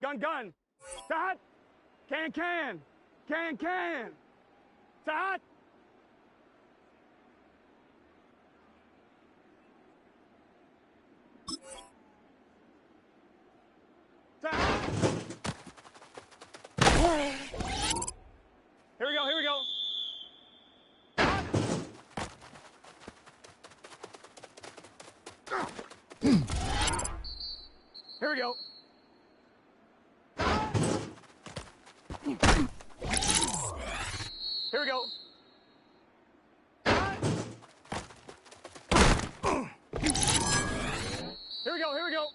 Gun, gun. Start. Can, can. Can, can. Start. Start. Here we go, here we go. Here we go. Here we go. Here we go, here we go.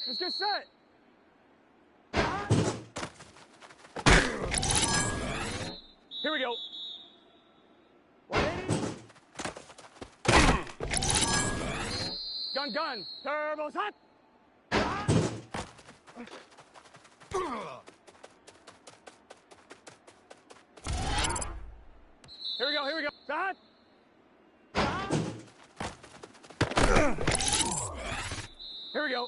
Let's get set. Here we go. 180. Gun, gun. Turbo's hot. Here we go, here we go. Start. Here we go.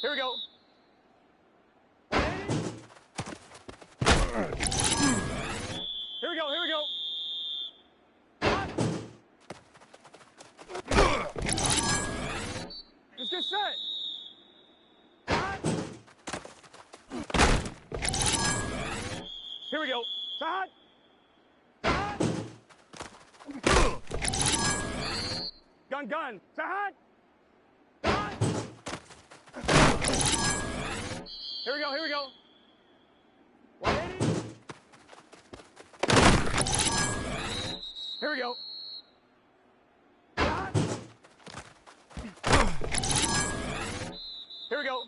Here we go. Here we go, here we go. Let's get set. Here we go. Start. Gun, gun. Start. Here we go, here we go. 180. Here we go. Here we go.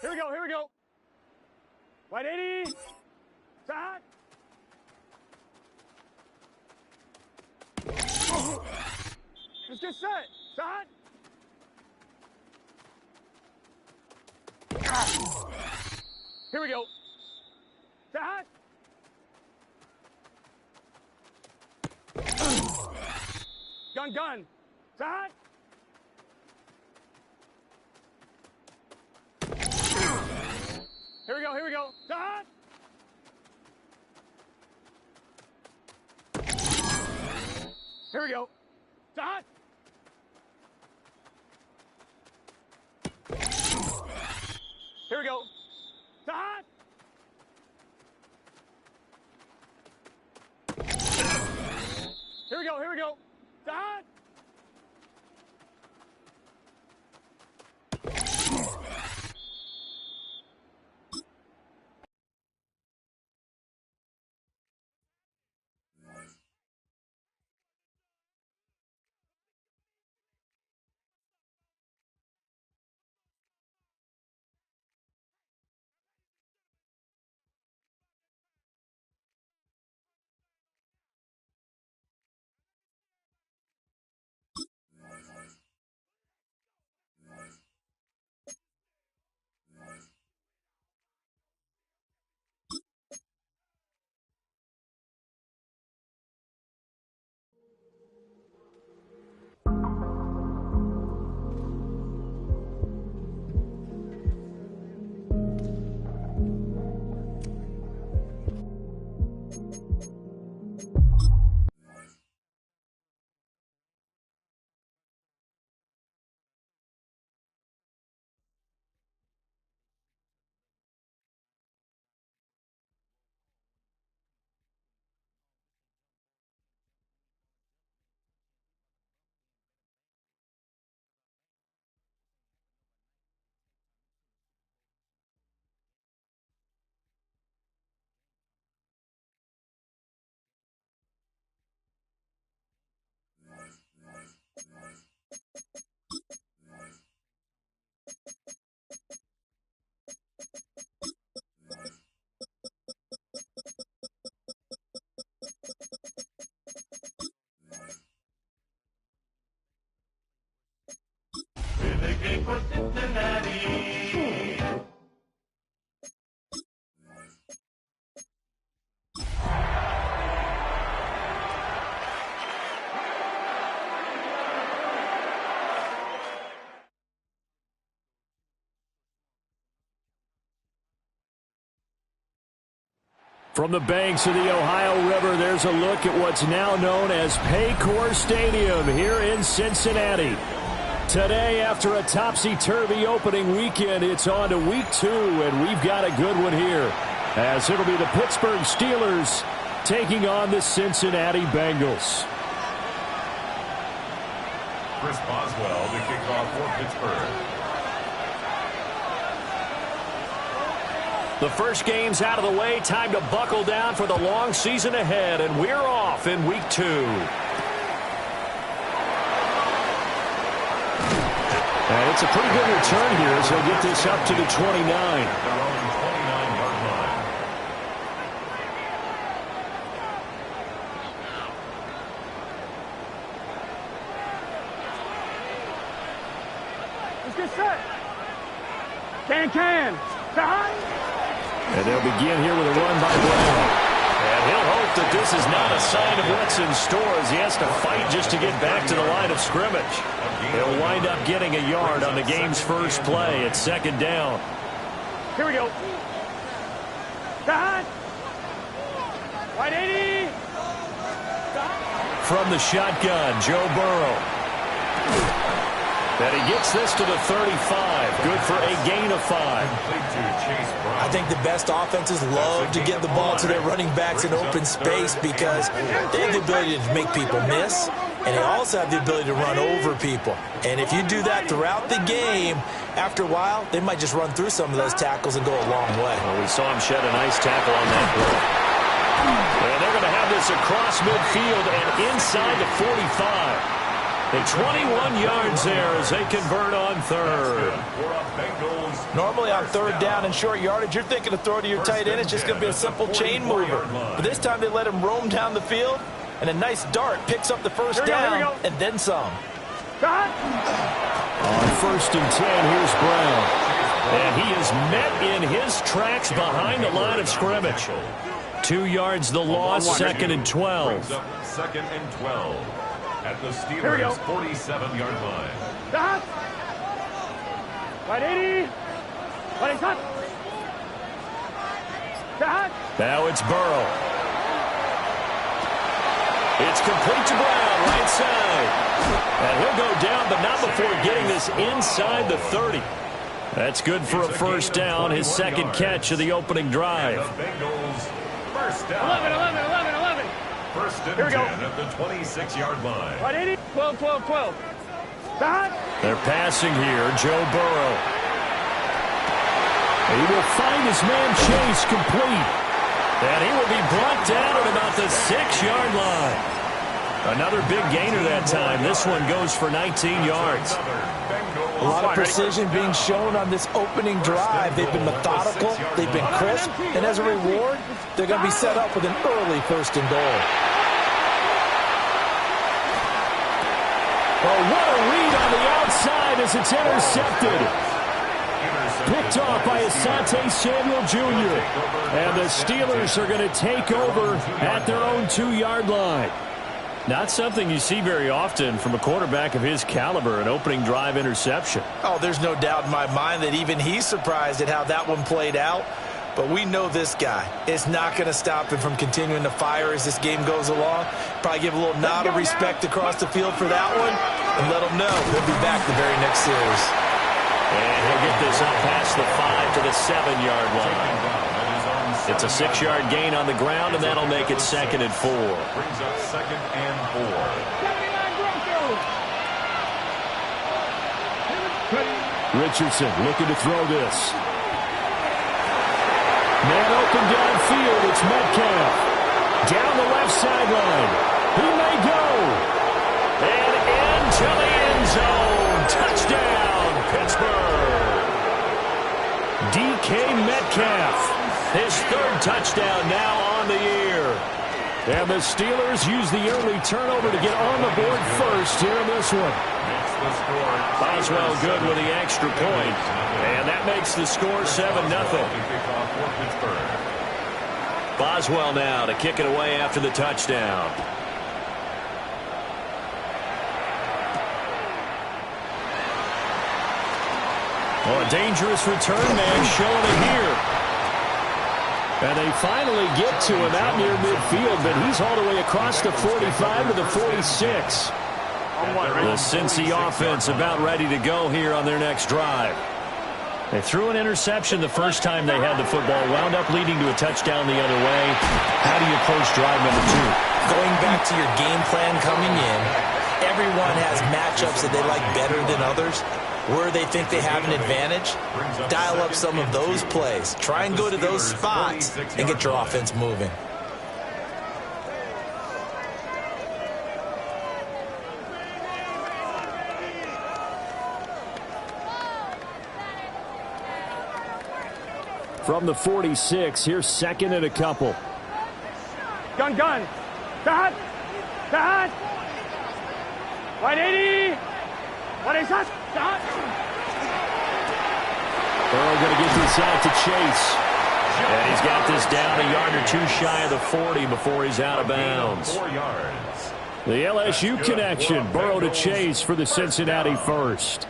Here we go, here we go. Wide 80. Shot. Let's get set. Shot. Here we go. Shot. Gun, gun. Shot. Here we go, here we go. Shot. Here we go. Shot. Here we go. Shot. Here we go, here we go. Shot. From the banks of the Ohio River, there's a look at what's now known as Paycor Stadium here in Cincinnati. Today, after a topsy-turvy opening weekend, it's on to week 2, and we've got a good one here, as it'll be the Pittsburgh Steelers taking on the Cincinnati Bengals. Chris Boswell to kick off for Pittsburgh. The first game's out of the way. Time to buckle down for the long season ahead, and we're off in week 2. And it's a pretty good return here as they'll get this up to the 29. Their own 29-yard line. Let's get set. Can. Shot. And they'll begin here with a run by Brown. And he'll hope that this is not a sign of what's in store as he has to fight just to get back to the line of scrimmage. He'll wind up getting a yard on the game's first play at second down. Here we go. Shot. Wide 80. Shot. From the shotgun, Joe Burrow. And he gets this to the 35. Good for a gain of 5. I think the best offenses love to get the ball to their running backs in open space because they have the ability to make people miss, and they also have the ability to run over people. And if you do that throughout the game, after a while, they might just run through some of those tackles and go a long way. Well, we saw him shed a nice tackle on that play. And they're going to have this across midfield and inside the 45. And 21 yards there as they convert on third. Normally on third down and short yardage, you're thinking to throw to your tight end. It's just going to be a simple chain mover. But this time they let him roam down the field, and a nice dart picks up the first down and then some. On 1st and 10, here's Brown. And he is met in his tracks behind the line of scrimmage. 2 yards the loss, 2nd and 12. 2nd and 12 at the Steelers' 47-yard line. Right 80. Right cut. Now it's Burrow. It's complete to Brown, right side. And he'll go down, but not before getting this inside the 30. That's good for a first down, his second catch of the opening drive. First down. 11. First and 10 at the 26-yard line. Right 80. 12. They're passing here, Joe Burrow. He will find his man Chase complete. And he will be brought down at about the 6-yard line. Another big gainer that time. This one goes for 19 yards. A lot of precision being shown on this opening drive. They've been methodical, they've been crisp, and as a reward, they're going to be set up with an early 1st and goal. Oh, what a read on the outside as it's intercepted. Picked off by Asante Samuel Jr. And the Steelers are going to take over at their own 2-yard line. Not something you see very often from a quarterback of his caliber, an opening drive interception. Oh, there's no doubt in my mind that even he's surprised at how that one played out. But we know this guy is not going to stop him from continuing to fire as this game goes along. Probably give a little nod of respect across the field for that one and let him know he'll be back the very next series. And he'll get this up past the 5 to the 7-yard line. It's a 6-yard gain on the ground, and that'll make it 2nd and 4. Brings up 2nd and 4. Richardson looking to throw this. Man open downfield, it's Metcalf. Down the left sideline. He may go. And into the end zone. Touchdown, Pittsburgh. DK Metcalf. His 3rd touchdown now on the year. And the Steelers use the early turnover to get on the board first here in this one. Boswell good with the extra point. And that makes the score 7-0. Boswell now to kick it away after the touchdown. Oh, a dangerous return man showing it here. And they finally get to him out near midfield, but he's all the way across the 45 to the 46. The Cincy offense about ready to go here on their next drive. They threw an interception the first time they had the football, wound up leading to a touchdown the other way. How do you approach drive number 2? Going back to your game plan coming in, everyone has matchups that they like better than others. Where they think they have an advantage, dial up some of those plays. Try and go to those spots and get your offense moving. From the 46, here's 2nd and a couple. Gun. Cut. Right 80. What is that? Burrow going to get this out to Chase. And he's got this down a yard or 2 shy of the 40 before he's out of bounds. 4 yards. The LSU connection, Burrow to Chase for the Cincinnati first.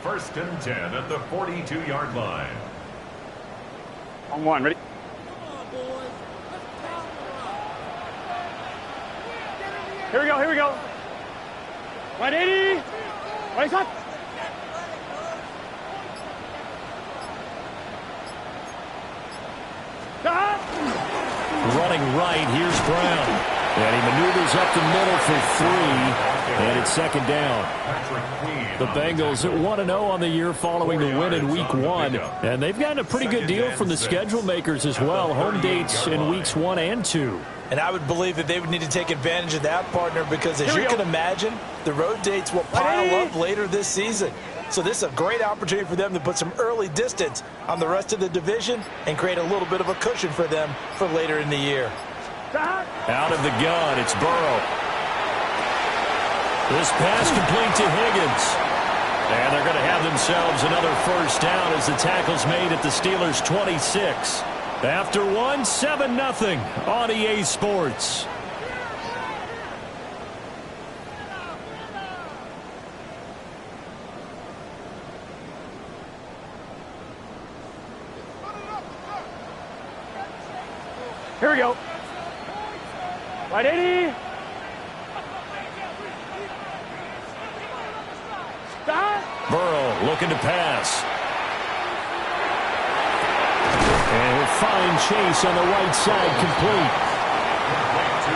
1st and 10 at the 42-yard line. On 1, ready? Here we go. 180. What is that? Running right, here's Brown. And he maneuvers up the middle for 3, and it's second down. The Bengals at 1-0 on the year following the win in Week 1, and they've gotten a pretty good deal from the schedule makers as well. Home dates in Weeks 1 and 2. And I would believe that they would need to take advantage of that, partner, because as you can imagine, the road dates will pile up later this season. So this is a great opportunity for them to put some early distance on the rest of the division and create a little bit of a cushion for them for later in the year. Out of the gun, it's Burrow. This pass complete to Higgins. And they're going to have themselves another first down as the tackle's made at the Steelers' 26. After one, 7-0 on EA Sports. Here we go. Right 80. Stop. Burrow looking to pass. And he'll find Chase on the right side, complete.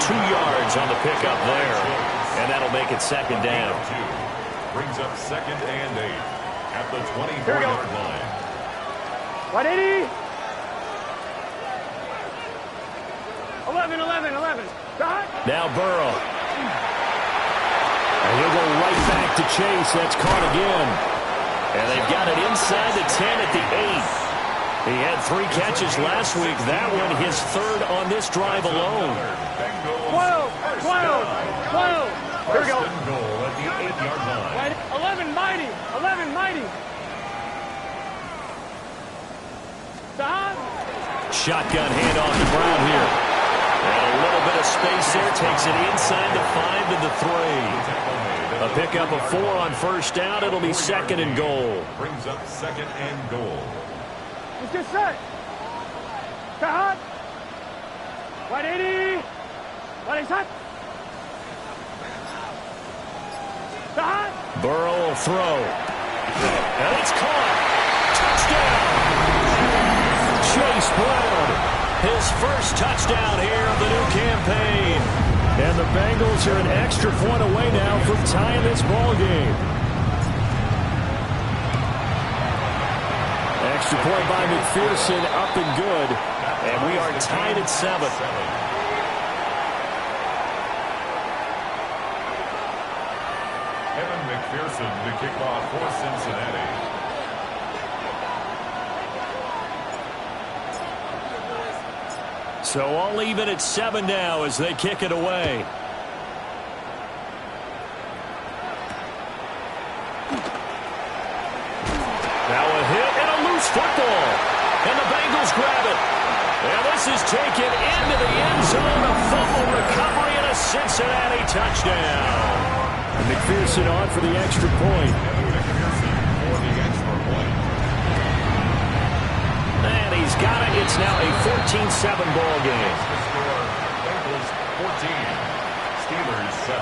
2 yards on the pickup there. And that'll make it second down. Brings up 2nd and 8 at the 24-yard line. Right 80. 11. Stop. Now Burrow. And he'll go right back to Chase. That's caught again. And they've got it inside the 10 at the 8. He had 3 catches last week. That one his 3rd on this drive alone. 12. Here we go. Goal at the 8-yard line. 11 mighty. Stop. Shotgun handoff to Brown here. And a little bit of space there. Takes it inside the 5 to the 3. A pickup of 4 on first down. It'll be 2nd and goal. Brings up 2nd and goal. Let's get set. Cut. 180. 180 set. Cut. Burrow will throw. And it's caught. Touchdown. Chase Brown. His first touchdown here of the new campaign. And the Bengals are an extra point away now from tying this ball game. Extra point by McPherson, up and good. And we are tied at 7. Evan McPherson to kick off for Cincinnati. So all even at 7 now as they kick it away. Now a hit and a loose football. And the Bengals grab it. And this is taken into the end zone. A fumble recovery and a Cincinnati touchdown. And McPherson on for the extra point. McPherson for the extra point. And he's got it. It's now a 14-7 ball game. The score, Bengals 14, Steelers 7.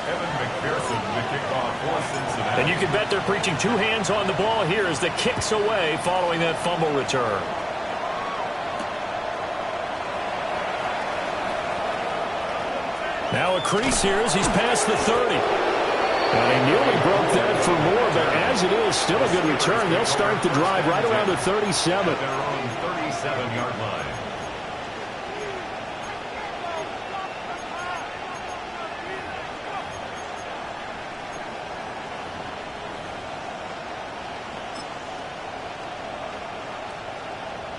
Evan McPherson to kick off for Cincinnati. And you can bet they're preaching 2 hands on the ball here as the kick's away following that fumble return. Now a crease here as he's past the 30. And he nearly broke that for more, but as it is, still a good return. They'll start the drive right around the 37. Their own 37-yard line.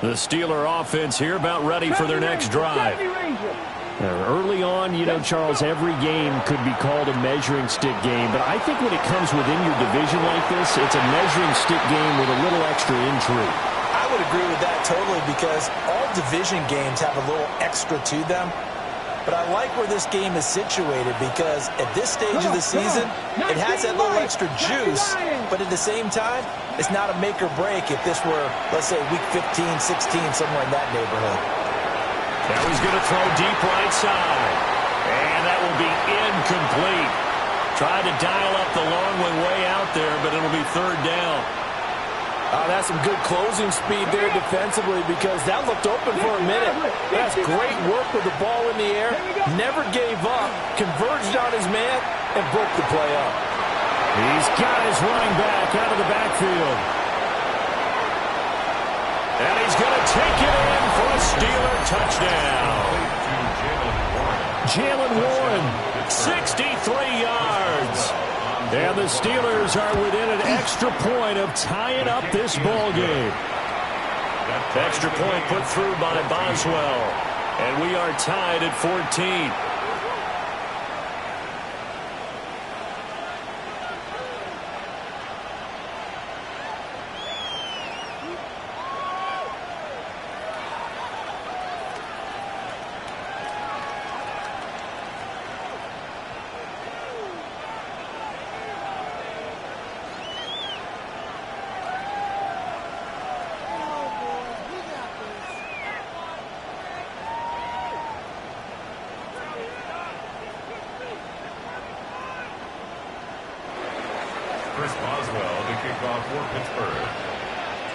The Steeler offense here about ready for their next drive. Early on, you know, Charles, every game could be called a measuring stick game, but I think when it comes within your division like this, it's a measuring stick game with a little extra intrigue. I would agree with that totally because all division games have a little extra to them. But I like where this game is situated because at this stage of the season, it has that little extra juice, but at the same time, it's not a make or break if this were, let's say, week 15, 16, somewhere in that neighborhood. Now he's going to throw deep right side. And that will be incomplete. Tried to dial up the long one way out there, but it'll be 3rd down. That's some good closing speed there defensively because that looked open for a minute. That's great work with the ball in the air. Never gave up, converged on his man, and broke the play up. He's got his running back out of the backfield. And he's going to take it in for a Steeler touchdown. Jalen Warren, 63 yards. And the Steelers are within an extra point of tying up this ball game. Extra point put through by Boswell. And we are tied at 14.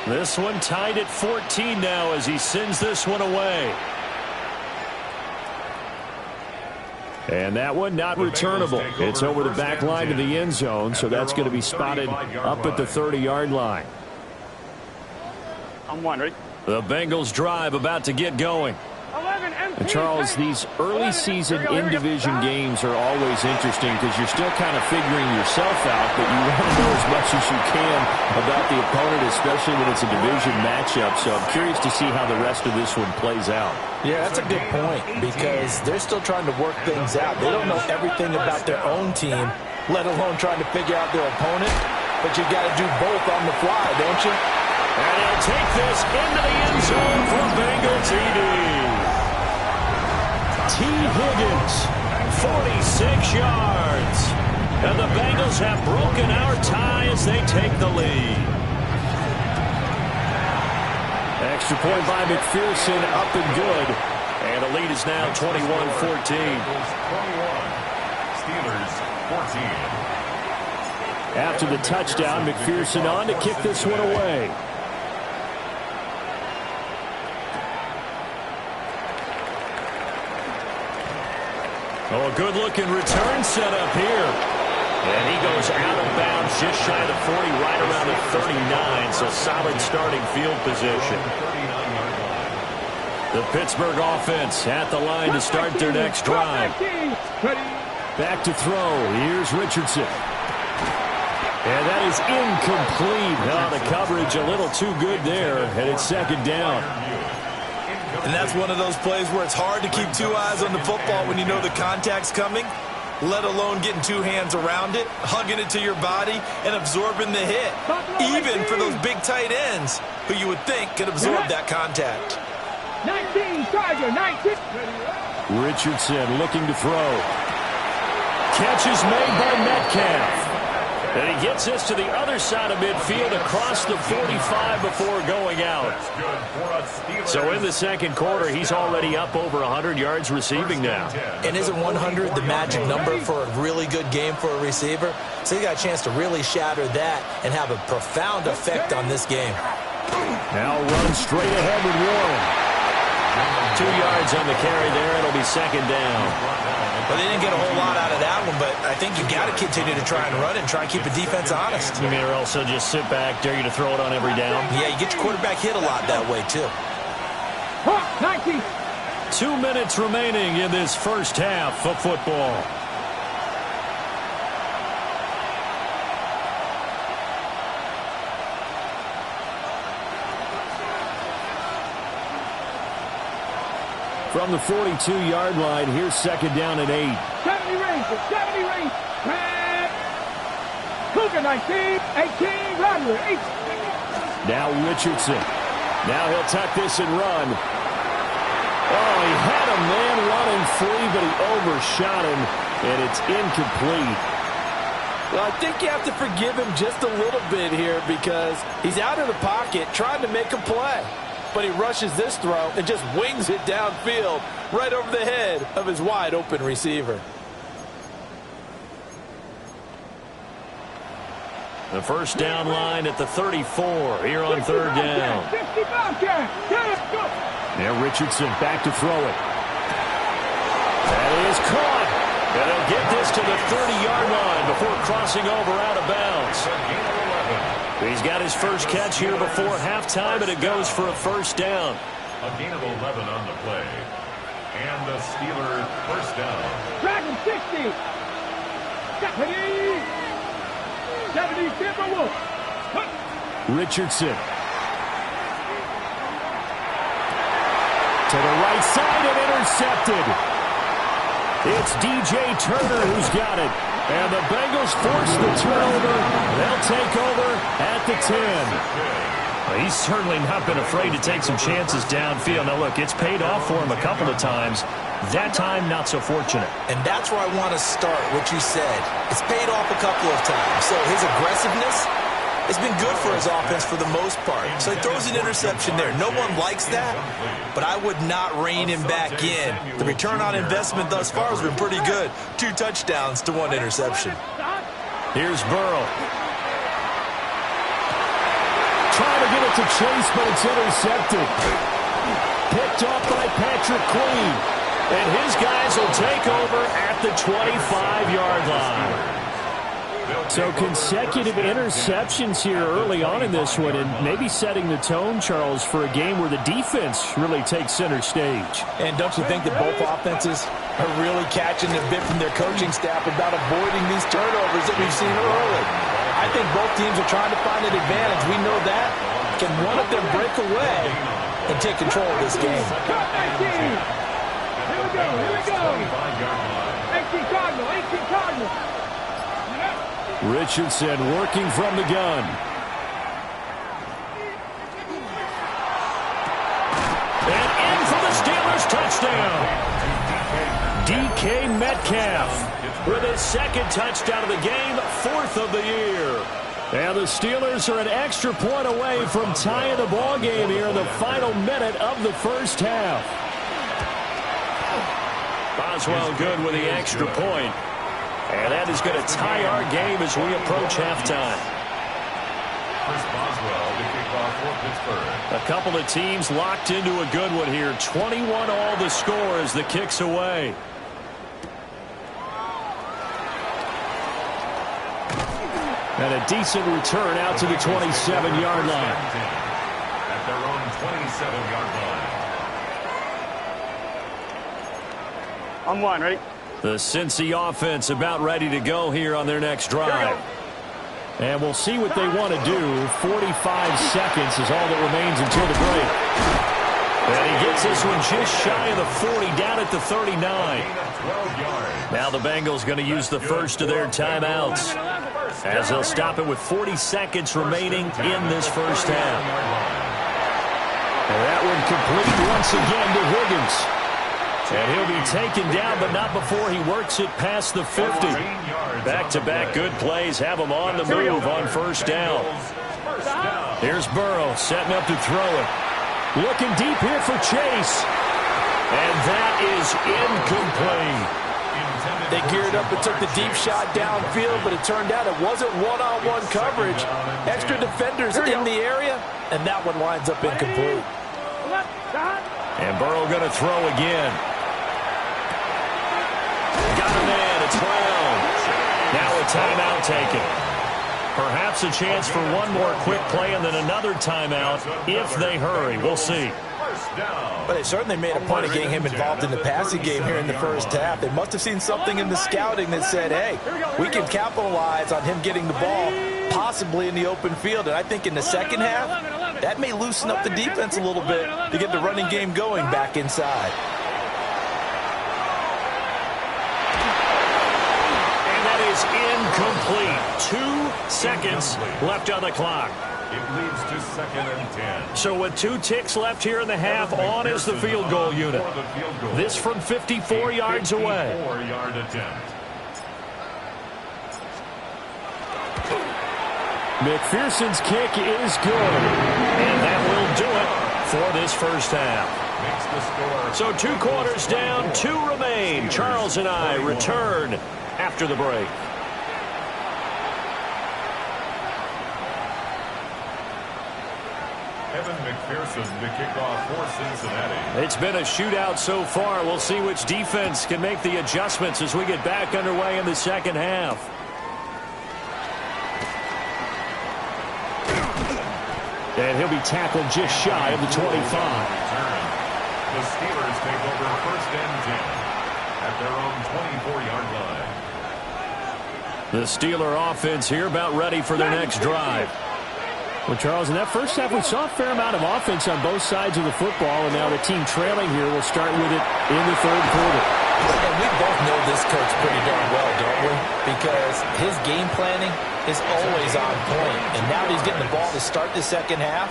This one tied at 14 now as he sends this one away. And that one not returnable. It's over the back line to the end zone, so that's going to be spotted up at the 30-yard line. I'm wondering. The Bengals drive about to get going. And Charles, these early season in-division games are always interesting because you're still kind of figuring yourself out, but you want to know as much as you can about the opponent, especially when it's a division matchup. So I'm curious to see how the rest of this one plays out. Yeah, that's a good point because they're still trying to work things out. They don't know everything about their own team, let alone trying to figure out their opponent. But you got to do both on the fly, don't you? And he'll take this into the end zone for Bengal TD. T. Higgins, 46 yards. And the Bengals have broken our tie as they take the lead. Extra point by McPherson, up and good. And the lead is now 21-14. Steelers 14. After the touchdown, McPherson on to kick this one away. Oh, a good-looking return set up here. And he goes out of bounds just shy of the 40, right around the 39, so solid starting field position. The Pittsburgh offense at the line to start their next drive. Back to throw. Here's Richardson. And that is incomplete. Oh, the coverage a little too good there, and it's second down. And that's one of those plays where it's hard to keep two eyes on the football when you know the contact's coming, let alone getting two hands around it, hugging it to your body, and absorbing the hit. Even for those big tight ends who you would think could absorb that contact. 19, Tiger, 19. Richardson looking to throw. Catch is made by Metcalf. And he gets this to the other side of midfield across the 45 before going out. So in the second quarter, he's already up over 100 yards receiving now. And isn't 100 the magic number for a really good game for a receiver? So he got a chance to really shatter that and have a profound effect on this game. Now run straight ahead with Warren. 2 yards on the carry there. It'll be second down. Well, they didn't get a whole lot out of that one, but I think you got to continue to try and run and try and keep the defense honest. You mean or also just sit back, dare you to throw it on every down? Yeah, you get your quarterback hit a lot that way, too. 2 minutes remaining in this first half of football. From the 42-yard line, here's second down and 8. 70 rings, 70 rings. Cougar 19, 18, Rodler, 8. Now Richardson. Now he'll tuck this and run. Oh, he had a man running free, but he overshot him, and it's incomplete. Well, I think you have to forgive him just a little bit here because he's out of the pocket trying to make a play. But he rushes this throw and just wings it downfield right over the head of his wide-open receiver. The first down line at the 34 here on third down. Now Richardson back to throw it. That is caught. And they'll get this to the 30-yard line before crossing over out of bounds. He's got his first catch here before halftime, and it goes for a first down. A gain of 11 on the play. And the Steelers first down. Dragon 60. 70 Timberwolves. Richardson. To the right side and intercepted. It's DJ Turner who's got it. And the Bengals force the turnover. They'll take over at the 10. Well, he's certainly not been afraid to take some chances downfield. Now, look, it's paid off for him a couple of times. That time, not so fortunate. And that's where I want to start, what you said. It's paid off a couple of times. So his aggressiveness has been good for his offense for the most part. So he throws an interception there. No one likes that, but I would not rein him back in. The return on investment thus far has been pretty good. 2 touchdowns to 1 interception. Here's Burrow. Trying to get it to Chase, but it's intercepted. Picked off by Patrick Queen. And his guys will take over at the 25-yard line. So consecutive interceptions here early on in this one, and maybe setting the tone, Charles, for a game where the defense really takes center stage. And don't you think that both offenses are really catching a bit from their coaching staff about avoiding these turnovers that we've seen early? I think both teams are trying to find an advantage. We know that. Can one of them break away and take control of this game? Here we go. 18 Cardinal. Richardson working from the gun. And in for the Steelers touchdown. DK Metcalf with his second touchdown of the game, 4th of the year. And the Steelers are an extra point away from tying the ball game here in the final minute of the first half. Boswell good with the extra point. And that is going to tie our game as we approach halftime. Chris Boswell to kick off for Pittsburgh. A couple of teams locked into a good one here. 21 all the score as the kick's away. And a decent return out to the 27-yard line. At their own 27-yard line. On one, ready? The Cincy offense about ready to go here on their next drive. And we'll see what they want to do. 45 seconds is all that remains until the break. And he gets this one just shy of the 40, down at the 39. Now the Bengals going to use the first of their timeouts, as they'll stop it with 40 seconds remaining in this first half. And that one complete once again to Higgins. And he'll be taken down, but not before he works it past the 50. Back-to-back good plays have him on the move on first down. Here's Burrow setting up to throw it. Looking deep here for Chase. And that is incomplete. They geared up and took the deep shot downfield, but it turned out it wasn't one-on-one coverage. Extra defenders in the area, and that one winds up incomplete. And Burrow going to throw again. Got a man. It's Brown. Now a timeout taken. Perhaps a chance for one more quick play and then another timeout if they hurry. We'll see. But they certainly made a point of getting him involved in the passing game here in the first half. They must have seen something in the scouting that said, hey, we can capitalize on him getting the ball possibly in the open field. And I think in the second half, that may loosen up the defense a little bit to get the running game going back inside. And that is incomplete. 2 seconds left on the clock. It leads to 2nd and 10. So with 2 ticks left here in the half, on is the field goal unit. This from 54 yards away. 54-yard attempt. McPherson's kick is good. And that will do it for this first half. So 2 quarters down, 2 remain. Charles and I return after the break. McPherson to kick off for Cincinnati. It's been a shootout so far. We'll see which defense can make the adjustments as we get back underway in the second half. And he'll be tackled just shy of the 25. The Steelers take over 1st and 10 at their own 24-yard line. The Steeler offense here about ready for their next drive. Well, Charles, in that first half, we saw a fair amount of offense on both sides of the football, and now the team trailing here will start with it in the third quarter. And we both know this coach pretty darn well, don't we? Because his game planning is always on point. And now that he's getting the ball to start the second half,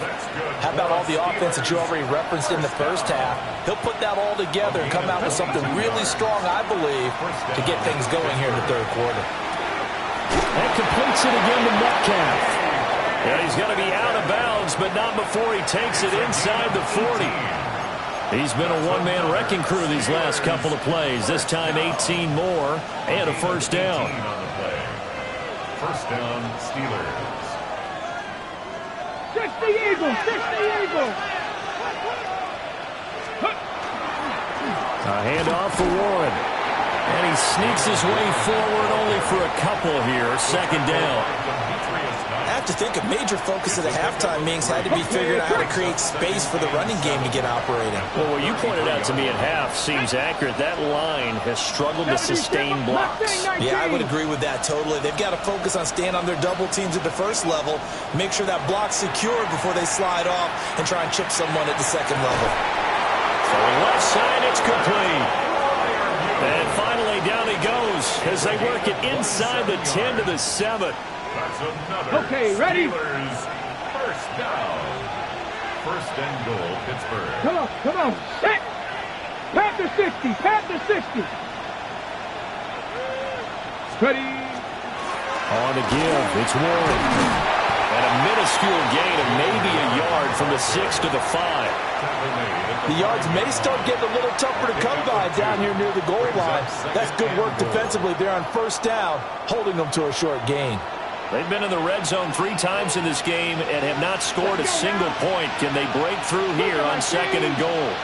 how about all the offense that you already referenced in the first half? He'll put that all together and come out with something really strong, I believe, to get things going here in the third quarter. And completes it again to Metcalf. Yeah, he's going to be out of bounds, but not before he takes it inside the 40. He's been a one-man wrecking crew these last couple of plays. This time 18 more and a first down. First down, Steelers. 60 Eagles, 60 Eagles. A handoff for Warren. And he sneaks his way forward only for a couple here. Second down. I have to think a major focus of the halftime meetings had to be figuring out how to create space for the running game to get operating. Well, what you pointed out to me at half seems accurate. That line has struggled to sustain blocks. Yeah, I would agree with that totally. They've got to focus on staying on their double teams at the first level, make sure that block's secured before they slide off and try and chip someone at the second level. Throwing left side, it's complete. And finally down he goes as they work it inside the 10 to the 7. That's another ready? Steelers first down. First and goal, Pittsburgh. Come on, set. Pat the 60, pat the 60. Ready. On to give, it's Warren. And a minuscule gain of maybe a yard from the 6 to the 5. The yards may start getting a little tougher to come by down here near the goal line. That's good work defensively there on first down, holding them to a short gain. They've been in the red zone 3 times in this game and have not scored a single point. Can they break through here on second and goal?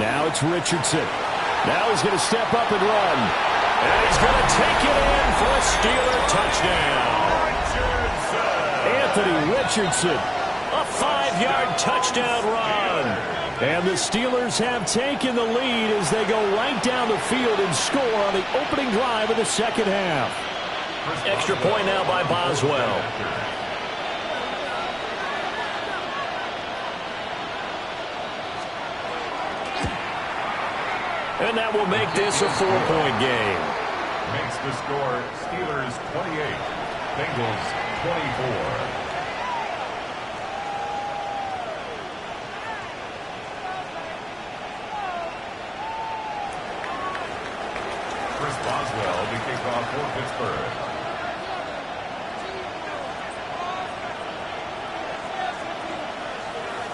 Now it's Richardson. Now he's going to step up and run. And he's going to take it in for a Steeler touchdown. Anthony Richardson, a 5-yard touchdown run. And the Steelers have taken the lead as they go right down the field and score on the opening drive of the second half. Extra point now by Boswell. And that will make this a 4-point game. Makes the score Steelers 28, Bengals 24. Boswell to kick off for Pittsburgh.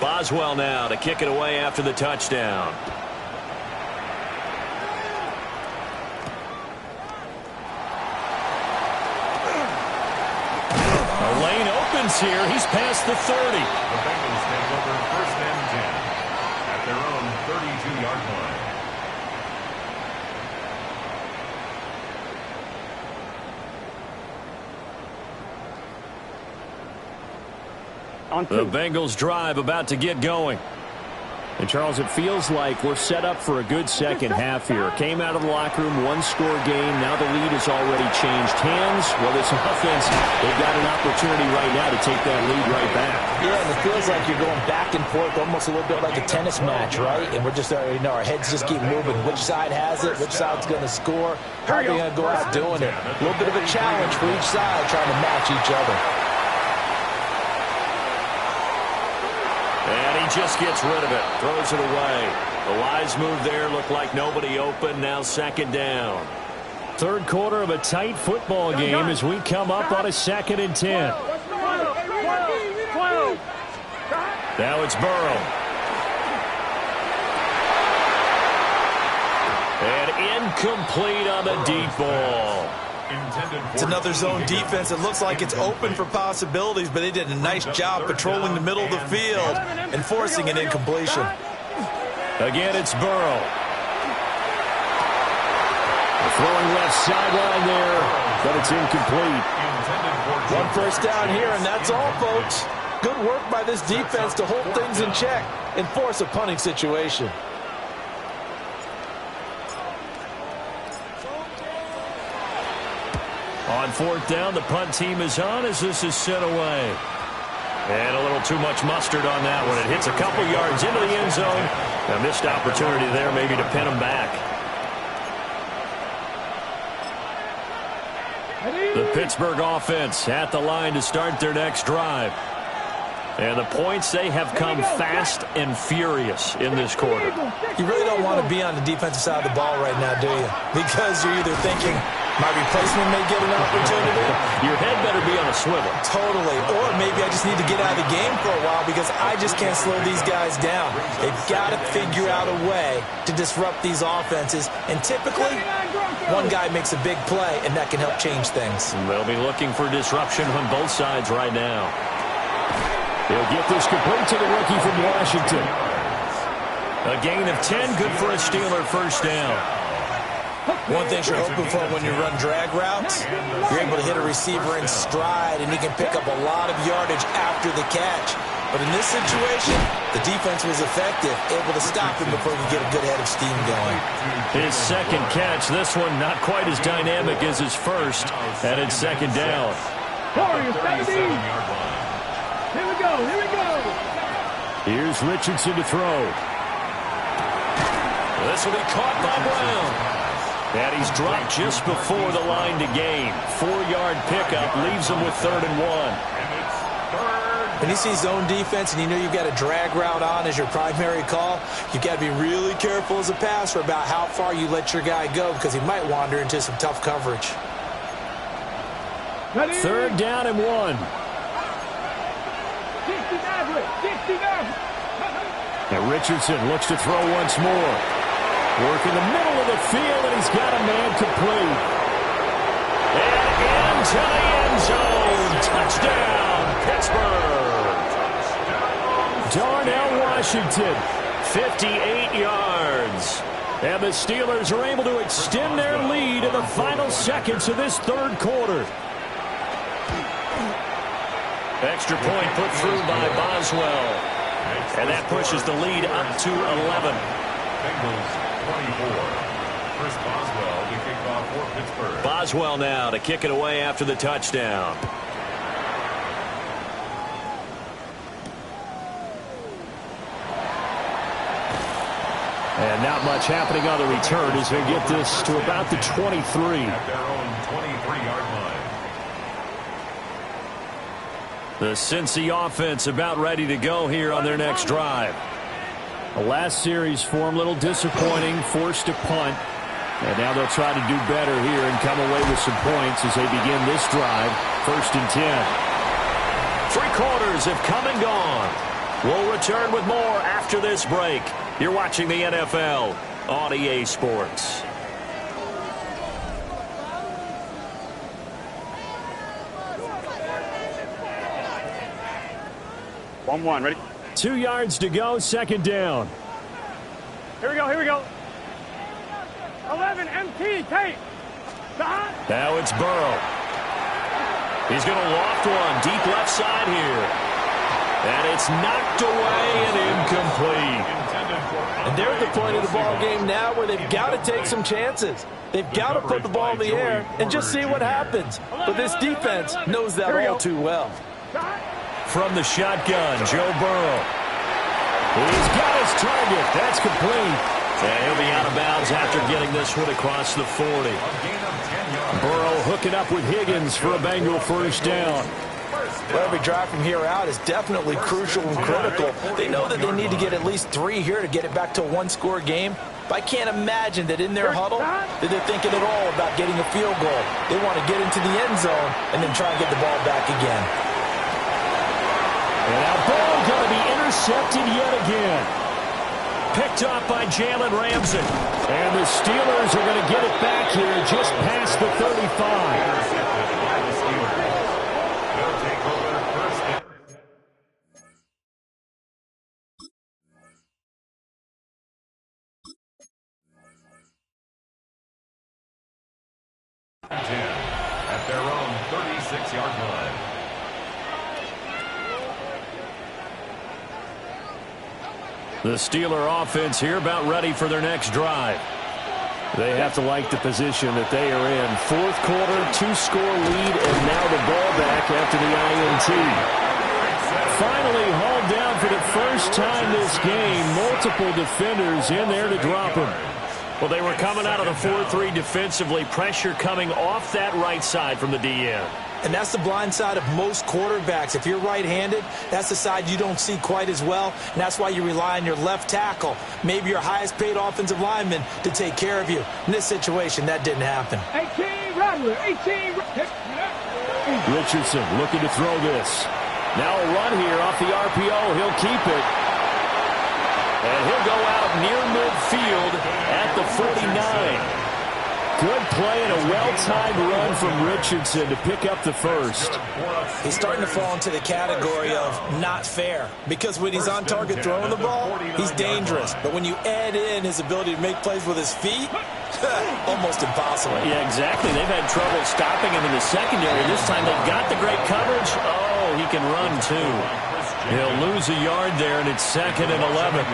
Boswell now to kick it away after the touchdown. A lane opens here. He's past the 30. The Bengals take over 1st and 10 at their own 32-yard line. The Bengals drive about to get going. And, Charles, it feels like we're set up for a good second half here. Came out of the locker room, 1-score game. Now the lead has already changed hands. Well, this offense, they've got an opportunity right now to take that lead right back. Yeah, and it feels like you're going back and forth almost a little bit like a tennis match, right? And we're just already know our heads just keep moving. Which side has it? Which side's going to score? How are they going to go out doing it? A little bit of a challenge for each side trying to match each other. And he just gets rid of it, throws it away. The wise move there, looked like nobody open, now second down. Third quarter of a tight football game as we come up on a 2nd and 10. Now it's Burrow. And incomplete on the deep ball. It's another zone defense. It looks like it's open for possibilities, but they did a nice job patrolling the middle of the field and forcing an incompletion. Again, it's Burrow. Throwing left sideline there, but it's incomplete. One first down here, and that's all, folks. Good work by this defense to hold things in check and force a punting situation. On fourth down, the punt team is on as this is sent away. And a little too much mustard on that one. It hits a couple yards into the end zone. A missed opportunity there maybe to pin them back. The Pittsburgh offense at the line to start their next drive. And the points, they have come fast and furious in this quarter. You really don't want to be on the defensive side of the ball right now, do you? Because you're either thinking, my replacement may get an opportunity. Your head better be on a swivel. Totally. Or maybe I just need to get out of the game for a while because I just can't slow these guys down. They've got to figure out a way to disrupt these offenses. And typically, one guy makes a big play, and that can help change things. They'll be looking for disruption on both sides right now. He'll get this complete to the rookie from Washington. A gain of 10, good for a Steeler first down. One thing you're hoping for when you run drag routes, you're able to hit a receiver in stride, and he can pick up a lot of yardage after the catch. But in this situation, the defense was effective, able to stop him before he could get a good head of steam going. His second catch, this one not quite as dynamic as his first, and it's second down. Here we go, here we go. Here's Richardson to throw. This will be caught by Brown. And he's dropped just before the line to gain. 4-yard pickup leaves him with 3rd and 1. When you see zone defense and you know you've got a drag route on as your primary call, you've got to be really careful as a passer about how far you let your guy go because he might wander into some tough coverage. 3rd down and 1. And Richardson looks to throw once more. Work in the middle of the field, and he's got a man complete. And into the end zone. Touchdown, Pittsburgh. Darnell Washington, 58 yards. And the Steelers are able to extend their lead in the final seconds of this third quarter. Extra point put through by Boswell. And that pushes the lead up to 11. Bengals 24. Chris Boswell to kick off for Pittsburgh. Boswell now to kick it away after the touchdown. And not much happening on the return as they get this to about the 23. At their own 23-yard line. The Cincy offense about ready to go here on their next drive. The last series for them, a little disappointing, forced to punt. And now they'll try to do better here and come away with some points as they begin this drive. 1st and 10. 3 quarters have come and gone. We'll return with more after this break. You're watching the NFL on EA Sports. One, ready? 2 yards to go, 2nd down. Here we go, here we go. 11, MT, tape. Now it's Burrow. He's going to loft one, deep left side here. And it's knocked away and incomplete. And they're at the point of the ball game now where they've got to take some chances. They've got to put the ball in the air and just see what happens. But this defense knows that all too well. From the shotgun, Joe Burrow. He's got his target. That's complete. And he'll be out of bounds after getting this one across the 40. Burrow hooking up with Higgins for a Bengal first down. Well, every drive from here out is definitely crucial and critical. They know that they need to get at least 3 here to get it back to a 1-score game. But I can't imagine that in their huddle that they're thinking at all about getting a field goal. They want to get into the end zone and then try and get the ball back again. And now Burrow going to be intercepted yet again. picked off by Jalen Ramsey. And the Steelers are going to get it back here just past the 35. Intercepted by the Steelers. They'll take over first down. 10 at their own 36-yard line. The Steeler offense here about ready for their next drive. They have to like the position that they are in. Fourth quarter, 2-score lead, and now the ball back after the INT. Finally hauled down for the first time this game. Multiple defenders in there to drop him. Well, they were coming out of the 4-3 defensively. Pressure coming off that right side from the DN. And that's the blind side of most quarterbacks. If you're right-handed, that's the side you don't see quite as well. And that's why you rely on your left tackle, maybe your highest-paid offensive lineman, to take care of you. In this situation, that didn't happen. 18 Rattler, 18. Richardson looking to throw this. Now a run here off the RPO. He'll keep it. And he'll go out near midfield at the 49. Good play and a well-timed run from Richardson to pick up the first. He's starting to fall into the category of not fair, because when he's on target throwing the ball, he's dangerous. But when you add in his ability to make plays with his feet, almost impossible. Yeah, exactly. They've had trouble stopping him in the secondary. This time they've got the great coverage. Oh, he can run too. He'll lose a yard there, and it's 2nd and 11.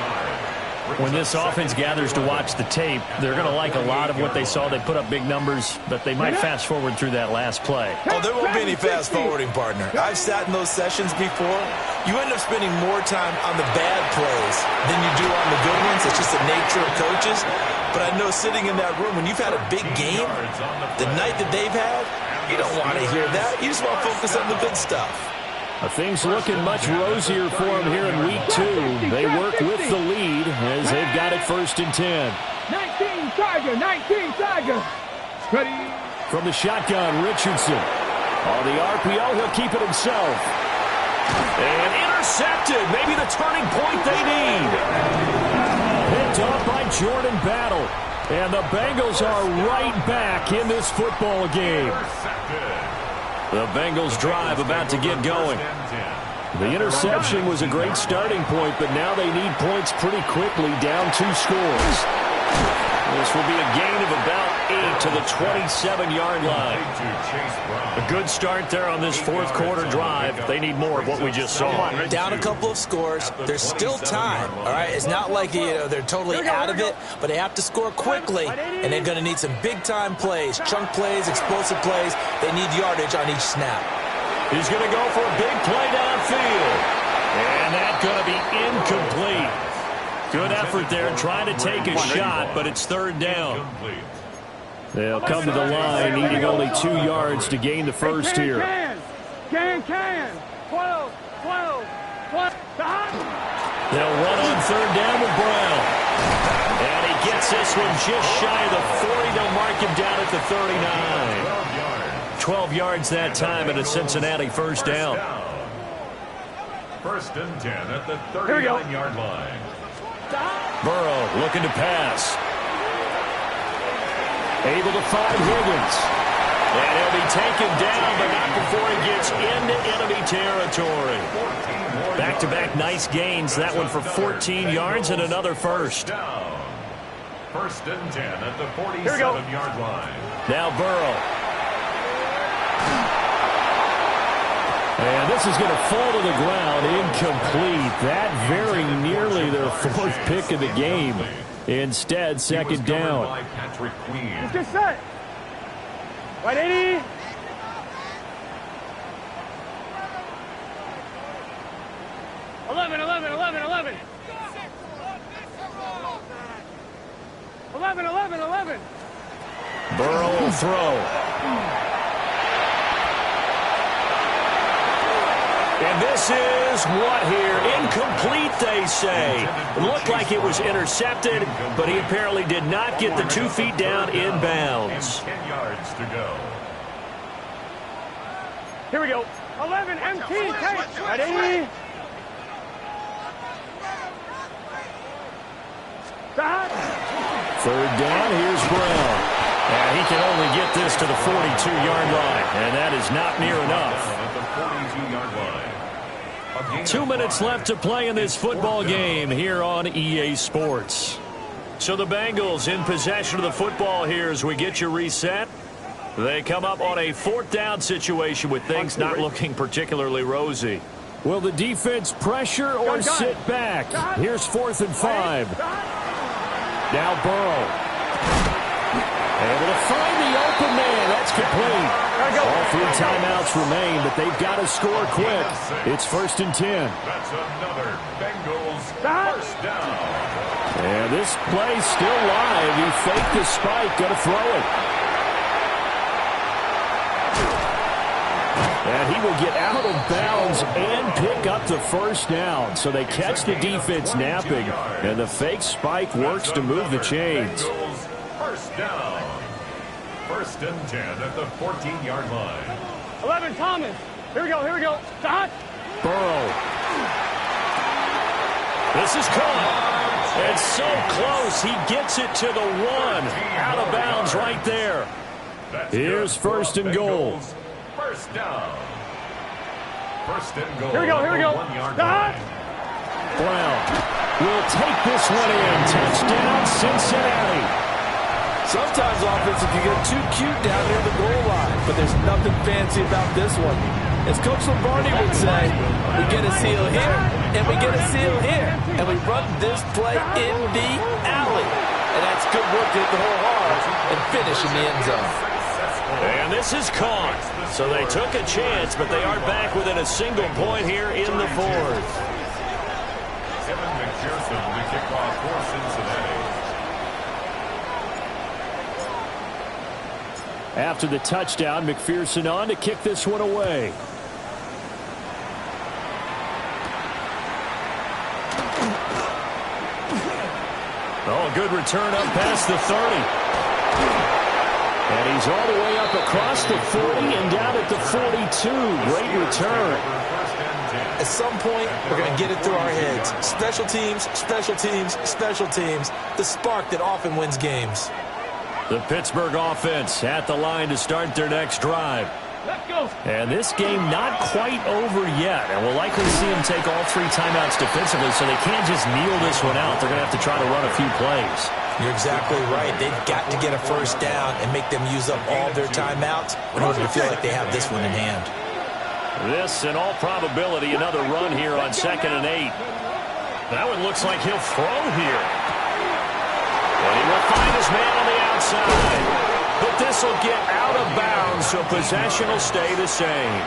When this offense gathers to watch the tape, they're going to like a lot of what they saw. They put up big numbers, but they might fast forward through that last play. Oh, there won't be any fast forwarding, partner. I've sat in those sessions before. You end up spending more time on the bad plays than you do on the good ones. It's just the nature of coaches. But I know sitting in that room, when you've had a big game, the night that they've had, you don't want to hear that. You just want to focus on the good stuff. Things looking much rosier for them here in week 2. They work with the lead as they've got it 1st and 10. 19 Tiger, 19 Tiger. Ready. From the shotgun, Richardson. On the RPO, he'll keep it himself. And intercepted. Maybe the turning point they need. Picked off by Jordan Battle. And the Bengals are right back in this football game. The Bengals drive about to get going. The interception was a great starting point, but now they need points pretty quickly, down 2 scores. This will be a gain of about 8 to the 27-yard line. A good start there on this 4th quarter drive. They need more of what we just saw. Down a couple of scores. There's still time, all right? It's not like they're totally out of it, but they have to score quickly, and they're going to need some big-time plays, chunk plays, explosive plays. They need yardage on each snap. He's going to go for a big play downfield. And that's going to be incomplete. Good effort there trying to take a shot, but it's 3rd down. They'll come to the line, needing only 2 yards to gain the first here. Can. 12. They'll run on 3rd down with Brown. And he gets this one just shy of the 40. They'll mark him down at the 39. 12 yards that time at a Cincinnati 1st down. 1st and 10 at the 39-yard line. Burrow looking to pass. Able to find Higgins. And he'll be taken down, but not before he gets into enemy territory. Back-to-back nice gains. That one for 14 yards and another first. 1st and 10 at the 47-yard line. Now Burrow. And this is going to fall to the ground, incomplete. That very nearly their 4th pick of the game. Instead, 2nd down. It's just set. Right, 80. Eleven. Burrow will throw. And this is what here? Incomplete, they say. It looked like it was intercepted, but he apparently did not get the 2 feet down in bounds. 10 yards to go. Here we go. 11 MT. Ready. Stop. Third down, here's Brown. And he can only get this to the 42-yard line, and that is not near enough. At the 42-yard line. 2 minutes left to play in this football game here on EA Sports. So the Bengals in possession of the football here as we get you reset. They come up on a 4th down situation with things not looking particularly rosy. Will the defense pressure or sit back? Here's 4th and 5. Now Burrow. Able to find the open man. That's complete. All 3 timeouts remain, but they've got to score quick. It's 1st and 10. That's another Bengals first down. And this play's still live. He faked the spike. Going to throw it. And he will get out of bounds and pick up the first down. So they catch the defense napping, and the fake spike works to move the chains. First down. 1st and 10 at the 14-yard line. 11, Thomas. Here we go. Stop. Burrow. This is caught. And so close. He gets it to the 1. Out of bounds right there. Here's 1st and goal. First down. 1st and goal. Here we go. 1 yard Stop. line. Brown will take this one in. Touchdown, Cincinnati. Sometimes offenses can get too cute down near the goal line, but there's nothing fancy about this one. As Coach Lombardi would say, we get a seal here, and we get a seal here, and we run this play in the alley. And that's good work to hit the hole hard and finish in the end zone. And this is caught. So they took a chance, but they are back within a single point here in the 4th. Kevin McPherson to kick off for Cincinnati. After the touchdown, McPherson on to kick this one away. Oh, good return up past the 30. And he's all the way up across the 40 and down at the 42. Great return. At some point, we're going to get it through our heads. Special teams, special teams, special teams. The spark that often wins games. The Pittsburgh offense at the line to start their next drive. Let's go. And this game not quite over yet. And we'll likely see them take all 3 timeouts defensively, so they can't just kneel this one out. They're going to have to try to run a few plays. You're exactly right. They've got to get a first down and make them use up all their timeouts in order to feel like they have this one in hand. This, in all probability, another run here on 2nd and 8. That one looks like he'll throw here. And he will find his man on the outside. But this will get out of bounds, so possession will stay the same.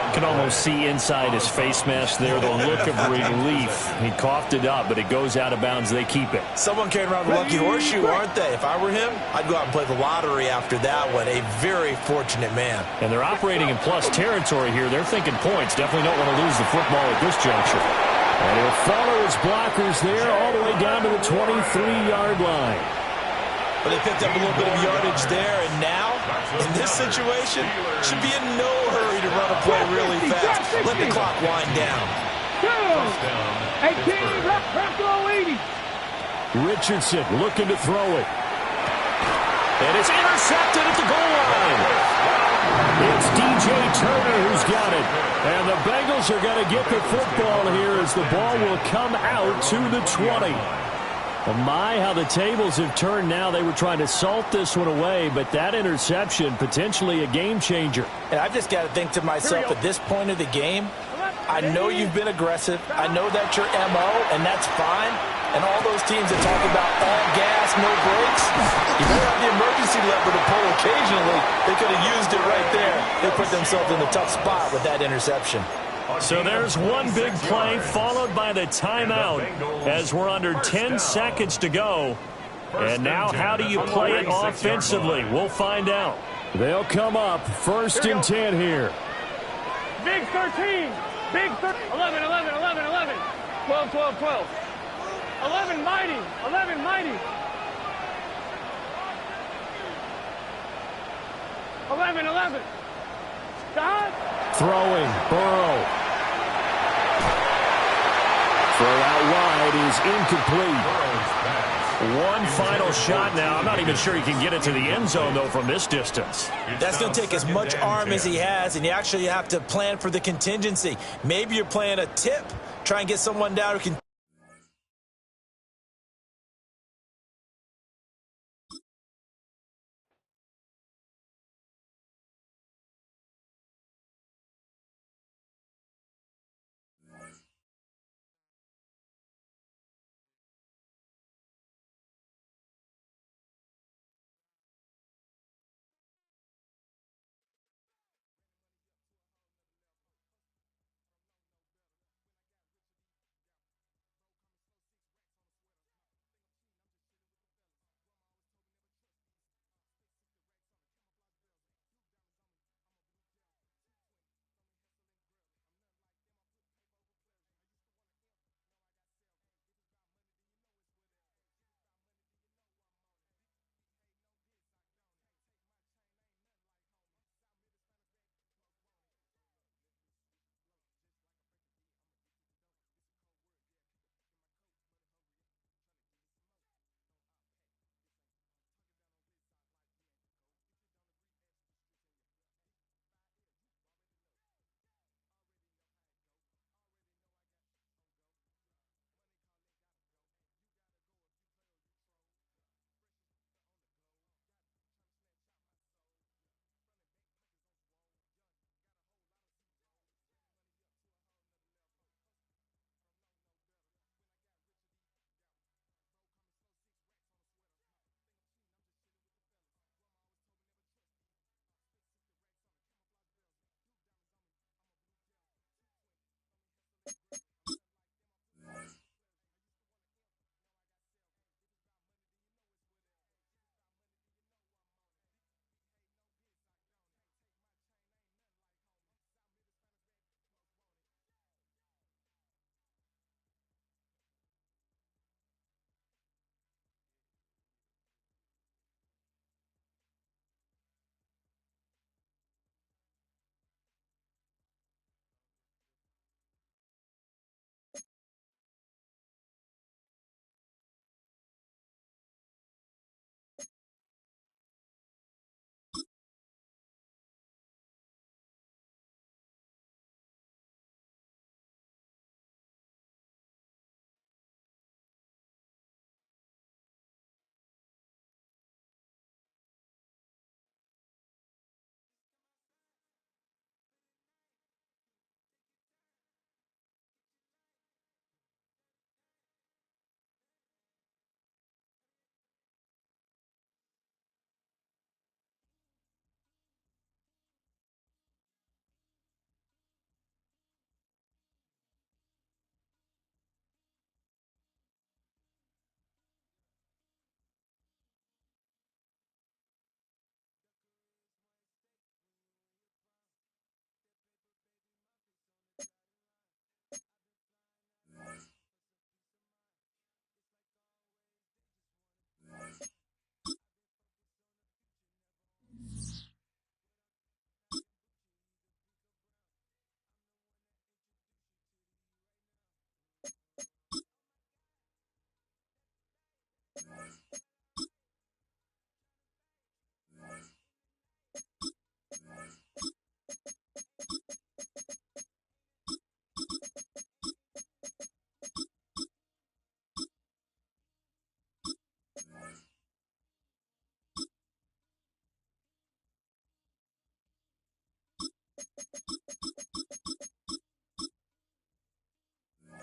You can almost see inside his face mask there the look of relief. He coughed it up, but it goes out of bounds. They keep it. Someone carrying around the lucky horseshoe, aren't they? If I were him, I'd go out and play the lottery after that one. A very fortunate man. And they're operating in plus territory here. They're thinking points. Definitely don't want to lose the football at this juncture. And he'll follow his blockers there all the way down to the 23-yard line. But they picked up a little bit of yardage there, and now, in this situation, should be in no hurry to run a play really fast. Let the clock wind down. 18, left throw 80. Richardson looking to throw it. And it's intercepted at the goal line. It's DJ Turner who's got it. And the Bengals are going to get the football here as the ball will come out to the 20. Oh my, how the tables have turned now. They were trying to salt this one away, but that interception, potentially a game changer. And I've just got to think to myself, at this point of the game, I know you've been aggressive. I know that's your MO, and that's fine. And all those teams that talk about all gas, no brakes, you better have the emergency lever to pull occasionally. They could have used it right there. They put themselves in a tough spot with that interception. So there's one big play followed by the timeout as we're under 10 seconds to go. And now how do you play it offensively? We'll find out. They'll come up 1st and 10 here. Big 13. Big 13. 11, 11, 11, 11. 12, 12, 12. 11 mighty. 11 mighty. 11, 11. Stop. Throwing, Burrow. Throw out wide is incomplete. One final shot now. I'm not even sure he can get it to the end zone, though, from this distance. That's going to take as much arm as he has, and you actually have to plan for the contingency. Maybe you're playing a tip. Try and get someone down who can.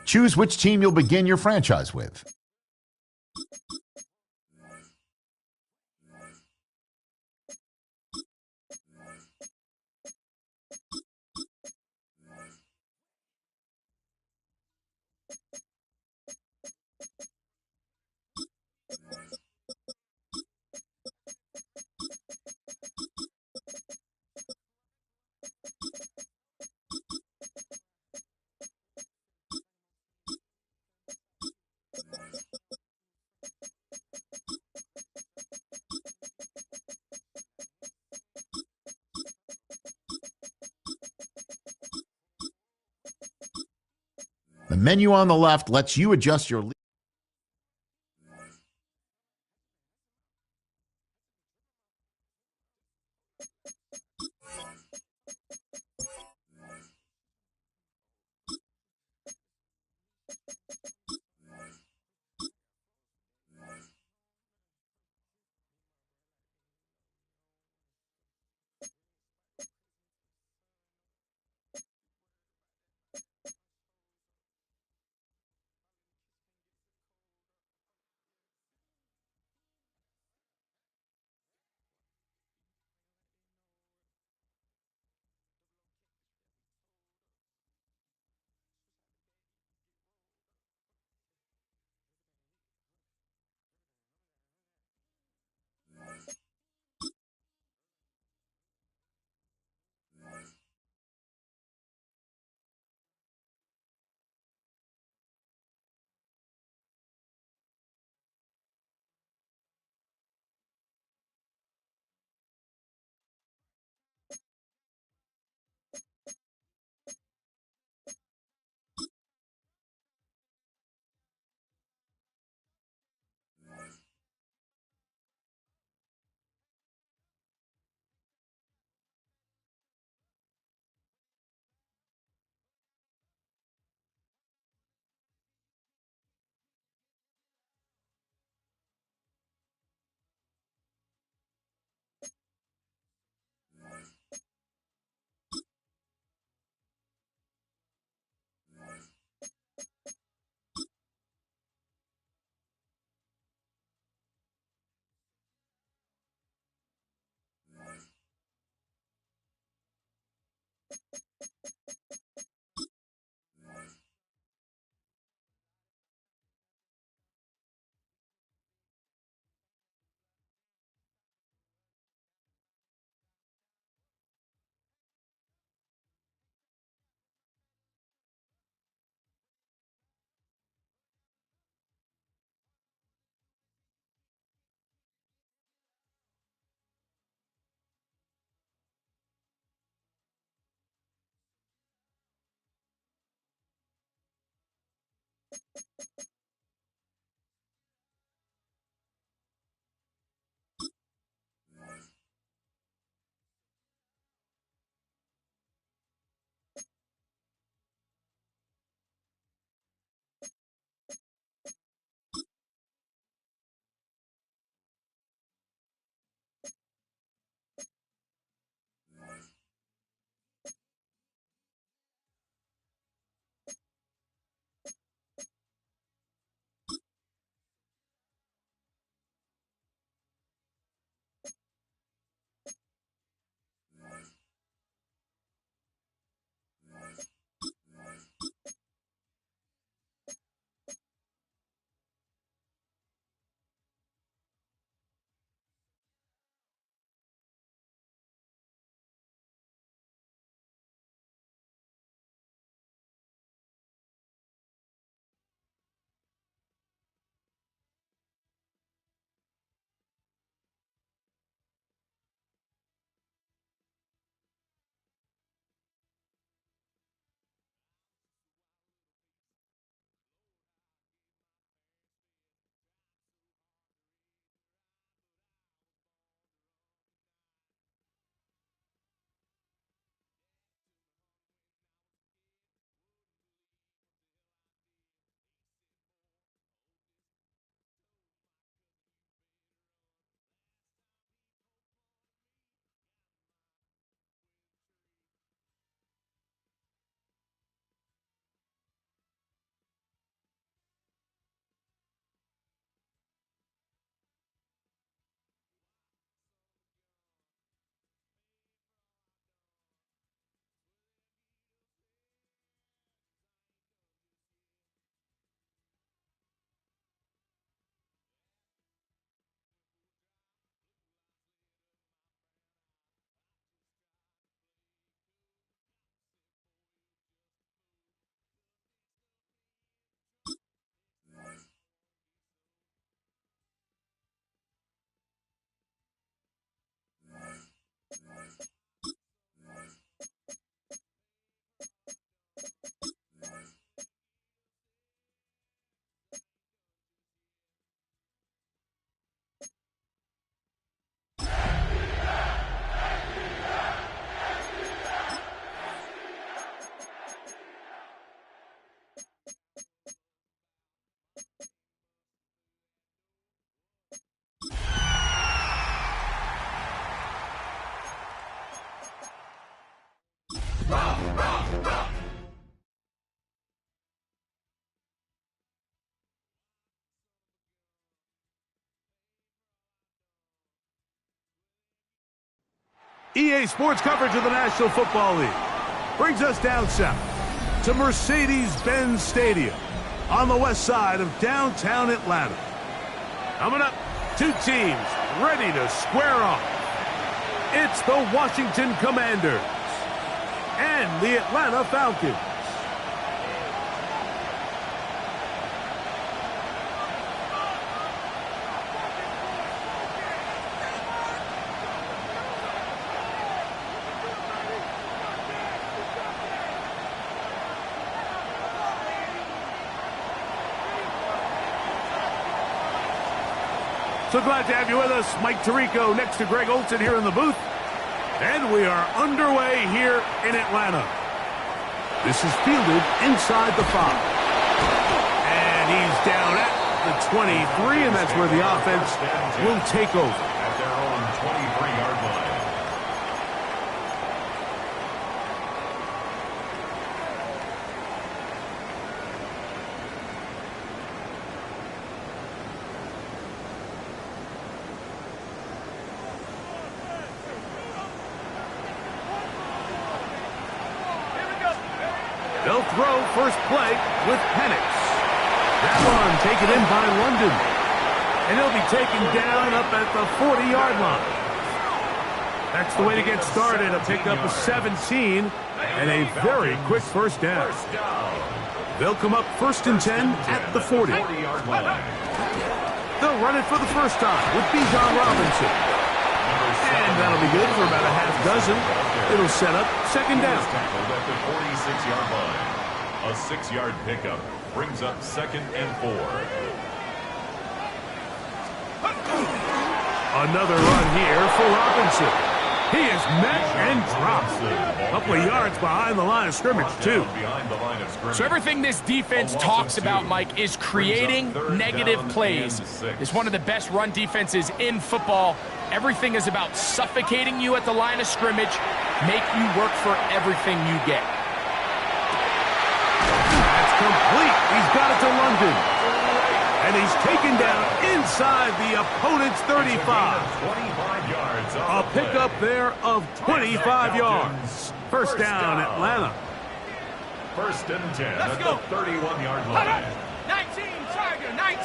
Choose which team you'll begin your franchise with. The menu on the left lets you adjust your EA Sports coverage of the National Football League brings us down south to Mercedes-Benz Stadium on the west side of downtown Atlanta. Coming up, two teams ready to square off. It's the Washington Commanders and the Atlanta Falcons. So glad to have you with us. Mike Tirico next to Greg Olson here in the booth. And we are underway here in Atlanta. This is fielded inside the 5. And he's down at the 23, and that's where the offense will take over. At their own 23-yard line. throw, first play with Penix. That one taken in by London. And he'll be taken down up at the 40-yard line. That's the way to get started. A pickup of 17 and a very quick first down. They'll come up 1st and 10 at the 40. They'll run it for the first time with Bijan Robinson. And that'll be good for about a half dozen. It'll set up 2nd down. At the 46-yard line. A 6-yard pickup brings up 2nd and 4. Another run here for Robinson. He is met and dropped. A couple of yards behind the line of scrimmage, too. So everything this defense talks about, Mike, is creating negative plays. It's one of the best run defenses in football. Everything is about suffocating you at the line of scrimmage, make you work for everything you get. That's complete. He's got it to London. And he's taken down inside the opponent's 35. A pickup there of 25 yards. First down, Atlanta. 1st and 10 at the 31-yard line. 19, Tiger, 19.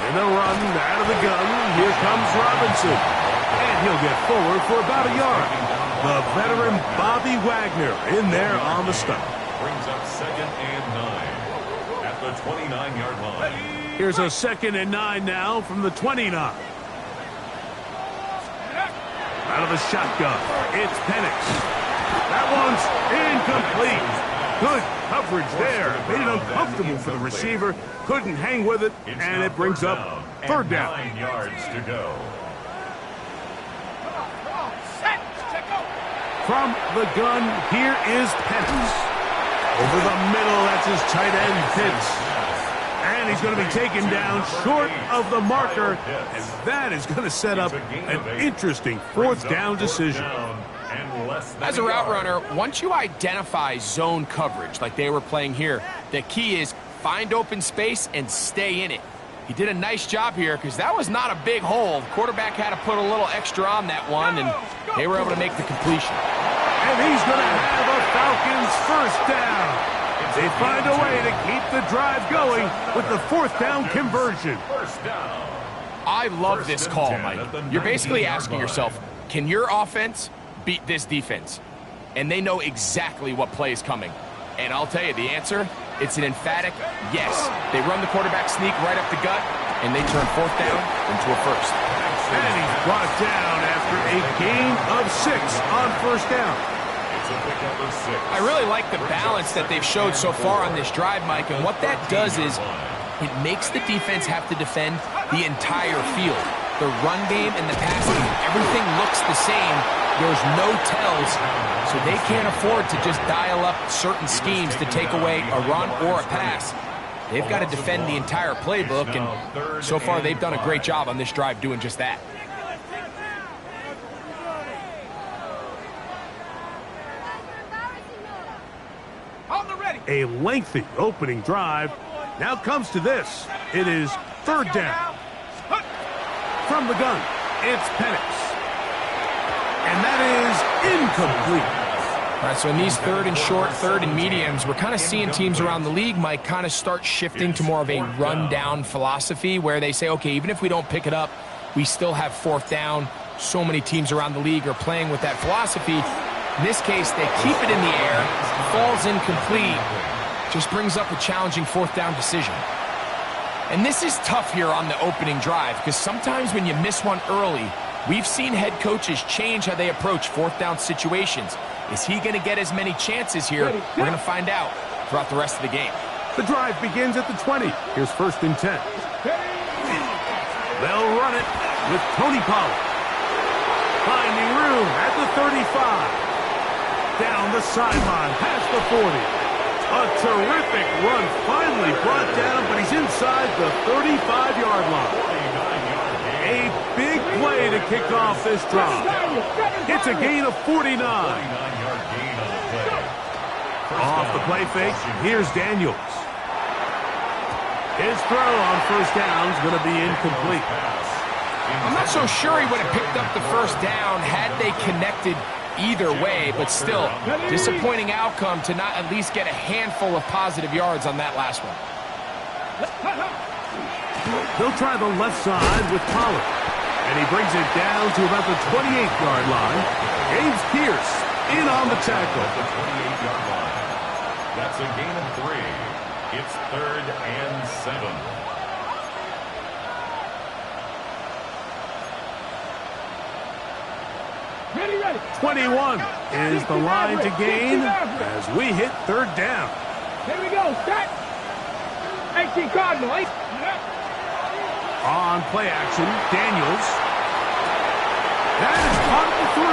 In the run out of the gun, here comes Robinson. And he'll get forward for about a yard. The veteran Bobby Wagner in there on the stop. Brings up 2nd and 9 at the 29-yard line. Here's a 2nd and 9 now from the 29. Out of the shotgun, it's Penix. That one's incomplete. Good coverage there. Made it uncomfortable for the receiver. Couldn't hang with it, and it brings up 3rd down. 9 yards to go. From the gun, here is Penix. Over the middle, that's his tight end, Pitts. And he's going to be taken down short of the marker, and that is going to set up an interesting 4th down decision. As a route runner, once you identify zone coverage like they were playing here, the key is find open space and stay in it. He did a nice job here because that was not a big hole. The quarterback had to put a little extra on that one, and they were able to make the completion. And he's going to have a Falcons 1st down. They find a way to keep the drive going with the 4th down conversion. I love this call, Mike. You're basically asking yourself, can your offense beat this defense? And they know exactly what play is coming. And I'll tell you the answer, it's an emphatic yes. They run the quarterback sneak right up the gut, and they turn 4th down into a 1st. And he's brought down after a gain of 6 on 1st down. I really like the balance that they've showed so far on this drive, Mike, and what that does is it makes the defense have to defend the entire field. The run game and the pass game, everything looks the same. There's no tells, so they can't afford to just dial up certain schemes to take away a run or a pass. They've got to defend the entire playbook, and so far they've done a great job on this drive doing just that. A lengthy opening drive. Now comes to this. It is 3rd down. From the gun, it's Penix. And that is incomplete. All right, so in these 3rd and short, 3rd and mediums, we're kind of seeing teams around the league, Mike, kind of start shifting to more of a run-down philosophy where they say, okay, even if we don't pick it up, we still have 4th down. So many teams around the league are playing with that philosophy. In this case, they keep it in the air, falls incomplete, just brings up a challenging 4th down decision. And this is tough here on the opening drive because sometimes when you miss one early, we've seen head coaches change how they approach 4th down situations. Is he going to get as many chances here? We're going to find out throughout the rest of the game. The drive begins at the 20. Here's 1st and 10. They'll run it with Tony Pollard. Finding room at the 35. Down the sideline, past the 40. A terrific run, finally brought down, but he's inside the 35-yard line. A big play to kick off this drive. It's a gain of 49. Off the play fake, here's Daniels. His throw on 1st down is going to be incomplete. I'm not so sure he would have picked up the 1st down had they connected either way, but still, disappointing outcome to not at least get a handful of positive yards on that last one. They'll try the left side with Pollard. And he brings it down to about the 28-yard line. James Pierce in on the tackle. The 28-yard line. That's a gain of 3. It's 3rd and 7. Ready. 21 is the line to gain as we hit 3rd down. Here we go. Set. 18 Cardinal. On play action, Daniels. That is caught at the 3.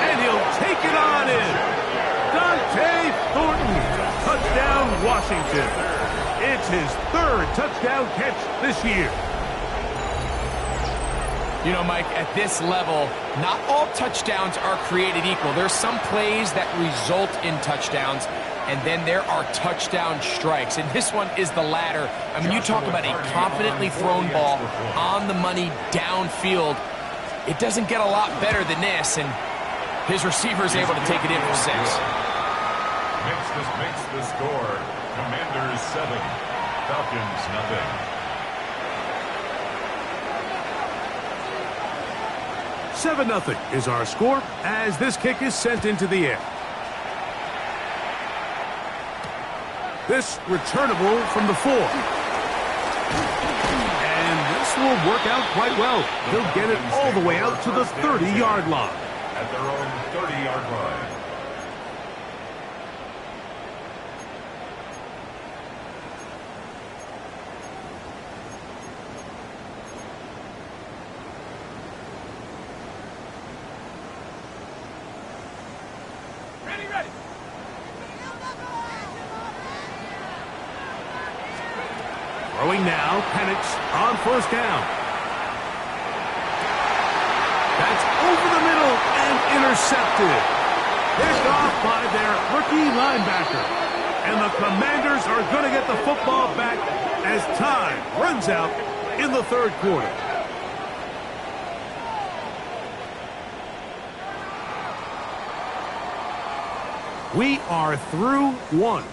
And he'll take it on in. Dante Thornton. Touchdown, Washington. It's his 3rd touchdown catch this year. You know, Mike, at this level, not all touchdowns are created equal. There's some plays that result in touchdowns, and then there are touchdown strikes. And this one is the latter. I mean, you talk about a confidently thrown ball on the money downfield. It doesn't get a lot better than this, and his receiver is able to take it in for 6. Makes the score. Commanders 7. Falcons nothing. 7-0 is our score as this kick is sent into the air. This returnable from the 4. And this will work out quite well. He'll get it all the way out to the 30-yard line. At their own 30-yard line. Ready. Throwing now, Penix on 1st down. That's over the middle and intercepted. Picked off by their rookie linebacker. And the Commanders are going to get the football back as time runs out in the 3rd quarter. We are through 1.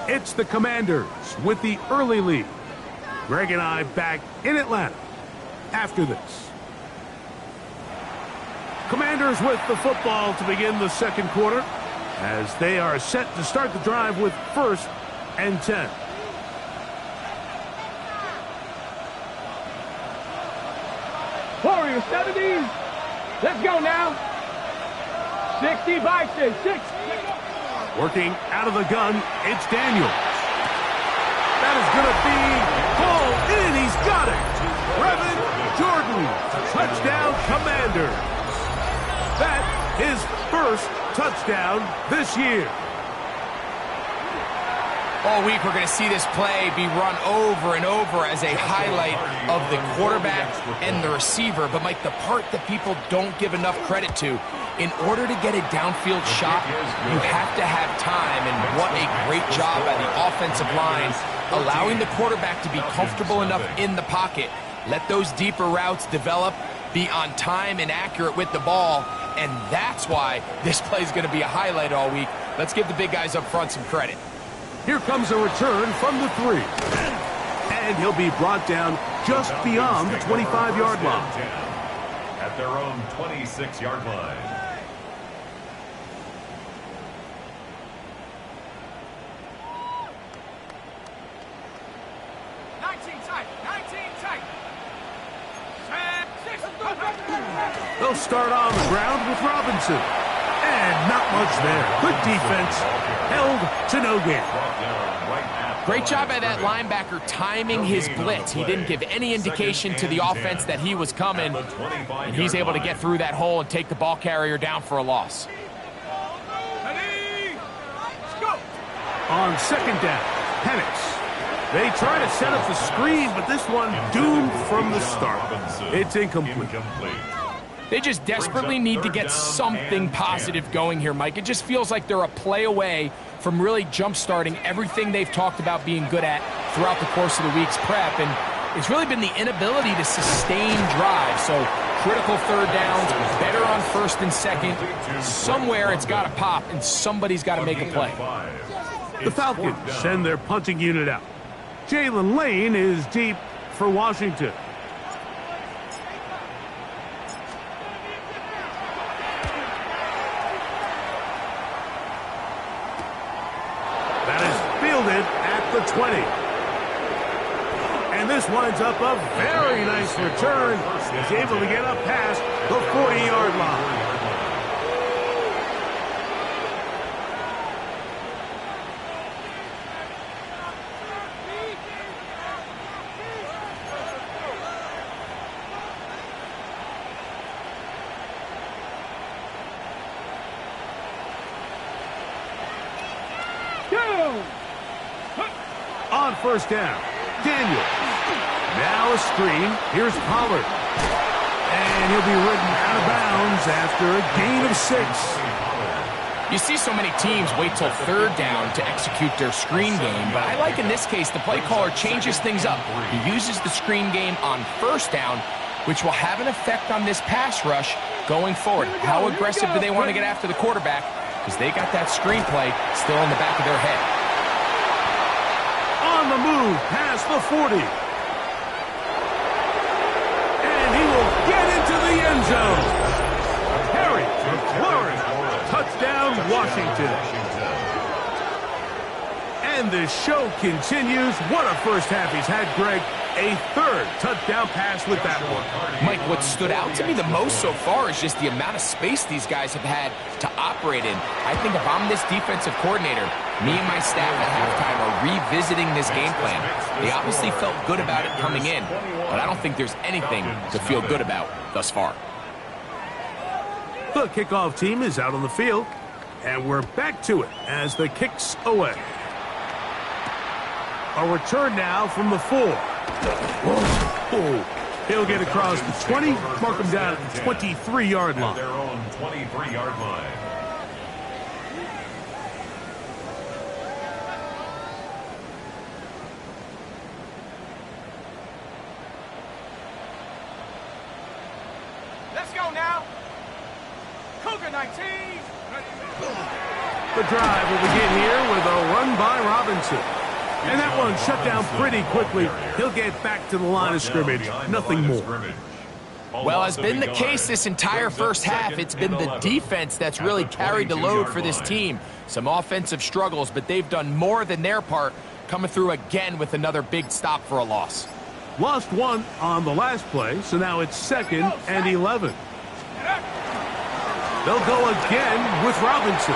It's the Commanders with the early lead. Greg and I back in Atlanta after this. Commanders with the football to begin the 2nd quarter as they are set to start the drive with 1st and 10. Warriors 70. Let's go now. 60 by 6. Working out of the gun, it's Daniels. That is going to be ball in. He's got it. Brevin Jordan, touchdown Commanders. That his 1st touchdown this year. All week we're going to see this play be run over and over as a highlight of the quarterback and the receiver. But, Mike, the part that people don't give enough credit to, in order to get a downfield shot, you have to have time. And what a great job by the offensive line, allowing the quarterback to be comfortable enough in the pocket. Let those deeper routes develop, be on time and accurate with the ball. And that's why this play is going to be a highlight all week. Let's give the big guys up front some credit. Here comes a return from the 3. And he'll be brought down just beyond the 25-yard line. At their own 26-yard line. They'll start on the ground with Robinson. And not much there. Good defense. Held to no gain. Great job by that linebacker timing his blitz. He didn't give any indication to the offense that he was coming. And he's able to get through that hole and take the ball carrier down for a loss. On 2nd down, Penix. They try to set up the screen, but this one doomed from the start. It's incomplete. They just desperately need to get something positive going here, Mike. It just feels like they're a play away from really jump-starting everything they've talked about being good at throughout the course of the week's prep. And it's really been the inability to sustain drives. So critical third downs, better on first and second. Somewhere it's got to pop, and somebody's got to make a play. The Falcons send their punting unit out. Jalen Lane is deep for Washington. That is fielded at the 20. And this winds up a very nice return. He's able to get up past the 40-yard line. On first down, Daniel. Now a screen. Here's Pollard. And he'll be ridden out of bounds after a gain of 6. You see so many teams wait till third down to execute their screen game, but I like in this case the play caller changes things up. He uses the screen game on first down, which will have an effect on this pass rush going forward. How aggressive do they want to get after the quarterback? Because they got that screen play still in the back of their head. On the move past the 40. And he will get into the end zone. Harry McLaurin. Touchdown, Washington. And the show continues. What a first half he's had, Greg. A third touchdown pass with that one. Mike, what stood out to me the most so far is just the amount of space these guys have had to operate in. I think if I'm this defensive coordinator, me and my staff at halftime are revisiting this game plan. They obviously felt good about it coming in, but I don't think there's anything to feel good about thus far. The kickoff team is out on the field, and we're back to it as the kick's away. A return now from the 4. Oh, he'll get across the 20, mark him down at the 23-yard line. Their own 23-yard line. Let's go now. Cougar 19. The drive will begin here with a run by Robinson. And that one shut down pretty quickly. He'll get back to the line of scrimmage. Nothing more. Well, as been the case this entire first half, it's been the defense that's really carried the load for this team. Some offensive struggles, but they've done more than their part, coming through again with another big stop for a loss. Lost one on the last play, so now it's 2nd and 11. They'll go again with Robinson.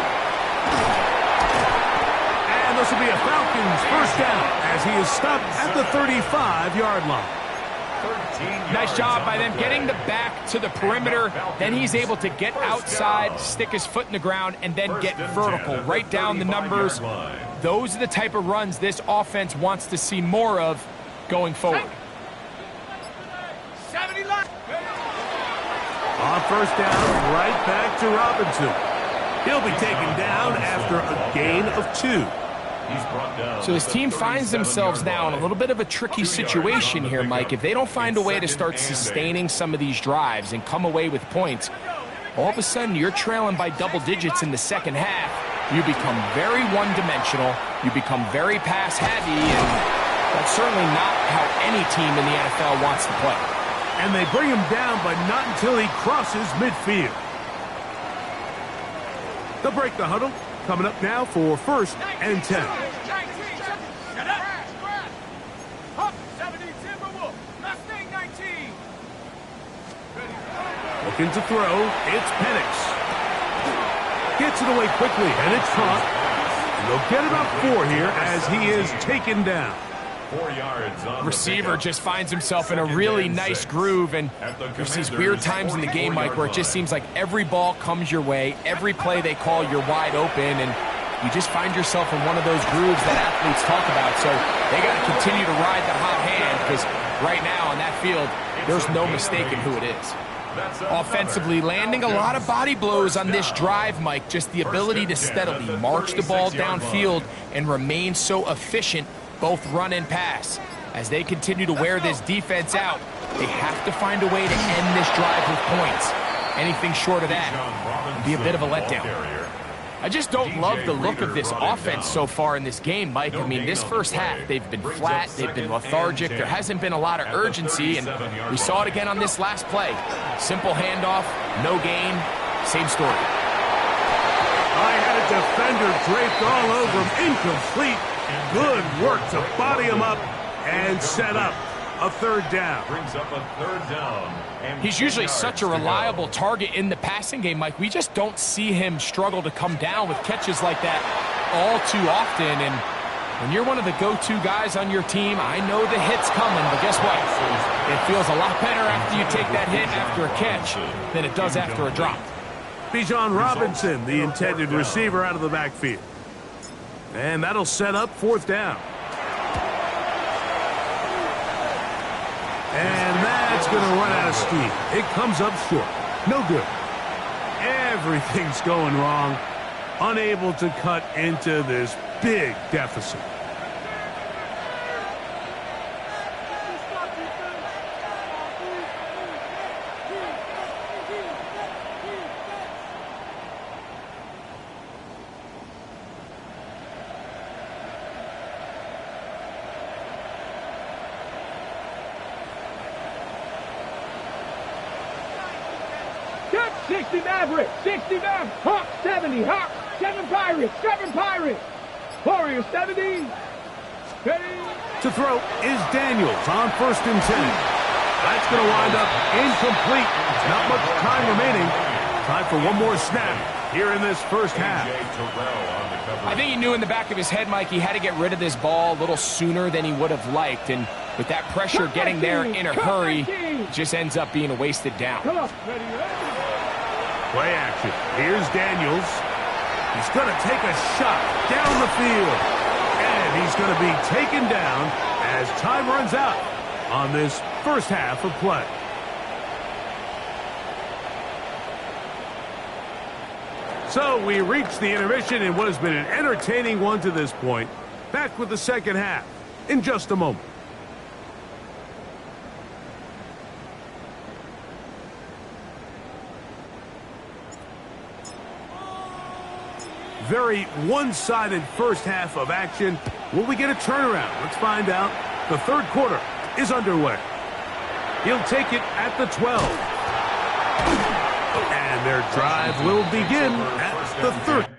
And this will be a Falcons first down as he is stopped at the 35-yard line. Nice job by them getting the back to the perimeter. Then he's able to get outside, stick his foot in the ground, and then get vertical right down the numbers. Those are the type of runs this offense wants to see more of going forward. On first down, right back to Robinson. He'll be taken down after a gain of 2. So his team finds themselves now in a little bit of a tricky situation here, Mike. If they don't find a way to start sustaining some of these drives and come away with points, all of a sudden you're trailing by double digits in the second half. You become very one-dimensional. You become very pass-heavy, and that's certainly not how any team in the NFL wants to play. And they bring him down, but not until he crosses midfield. They'll break the huddle. Coming up now for 1st and 10. Looking to throw. It's Penix. Gets it away quickly, and it's caught. And they'll get about 4 here as he is taken down. 4 yards on Receiver just finds himself in a really nice groove, and there's these weird times in the game, Mike, where it just seems like every ball comes your way, every play they call, you're wide open, and you just find yourself in one of those grooves that athletes talk about. So they got to continue to ride the hot hand, because right now on that field, there's no mistaking who it is. Offensively, landing a lot of body blows on this drive, Mike. Just the ability to steadily march the ball downfield and remain so efficient, both run and pass. As they continue to wear this defense out, they have to find a way to end this drive with points. Anything short of that would be a bit of a letdown. I just don't love the look of this offense so far in this game, Mike. I mean, this first half, they've been flat, they've been lethargic, there hasn't been a lot of urgency, and we saw it again on this last play. Simple handoff, no gain, same story. I had a defender draped all over him, incomplete. Good work to body him up and set up a third down. Brings up a third down. He's usually such a reliable target in the passing game, Mike. We just don't see him struggle to come down with catches like that all too often. And when you're one of the go-to guys on your team, I know the hit's coming, but guess what? It feels a lot better after you take that hit after a catch than it does after a drop. Bijan Robinson, the intended receiver, out of the backfield. And that'll set up fourth down. And that's going to run out of steam. It comes up short. No good. Everything's going wrong. Unable to cut into this big deficit. Good, 60 Maverick, 60 Maverick, Hawk 70, Hawk, 7 Pirates, Warriors 70, ready. To throw is Daniels on 1st and 10. That's going to wind up incomplete. Not much time remaining. Time for one more snap here in this first half. I think he knew in the back of his head, Mike, he had to get rid of this ball a little sooner than he would have liked. And with that pressure getting there in a hurry, it just ends up being a wasted down. Play action. Here's Daniels. He's going to take a shot down the field. And he's going to be taken down as time runs out on this first half of play. So we reach the intermission in what has been an entertaining one to this point. Back with the second half in just a moment. Very one-sided first half of action. Will we get a turnaround? Let's find out. The third quarter is underway. He'll take it at the 12. And their drive will begin at the 13.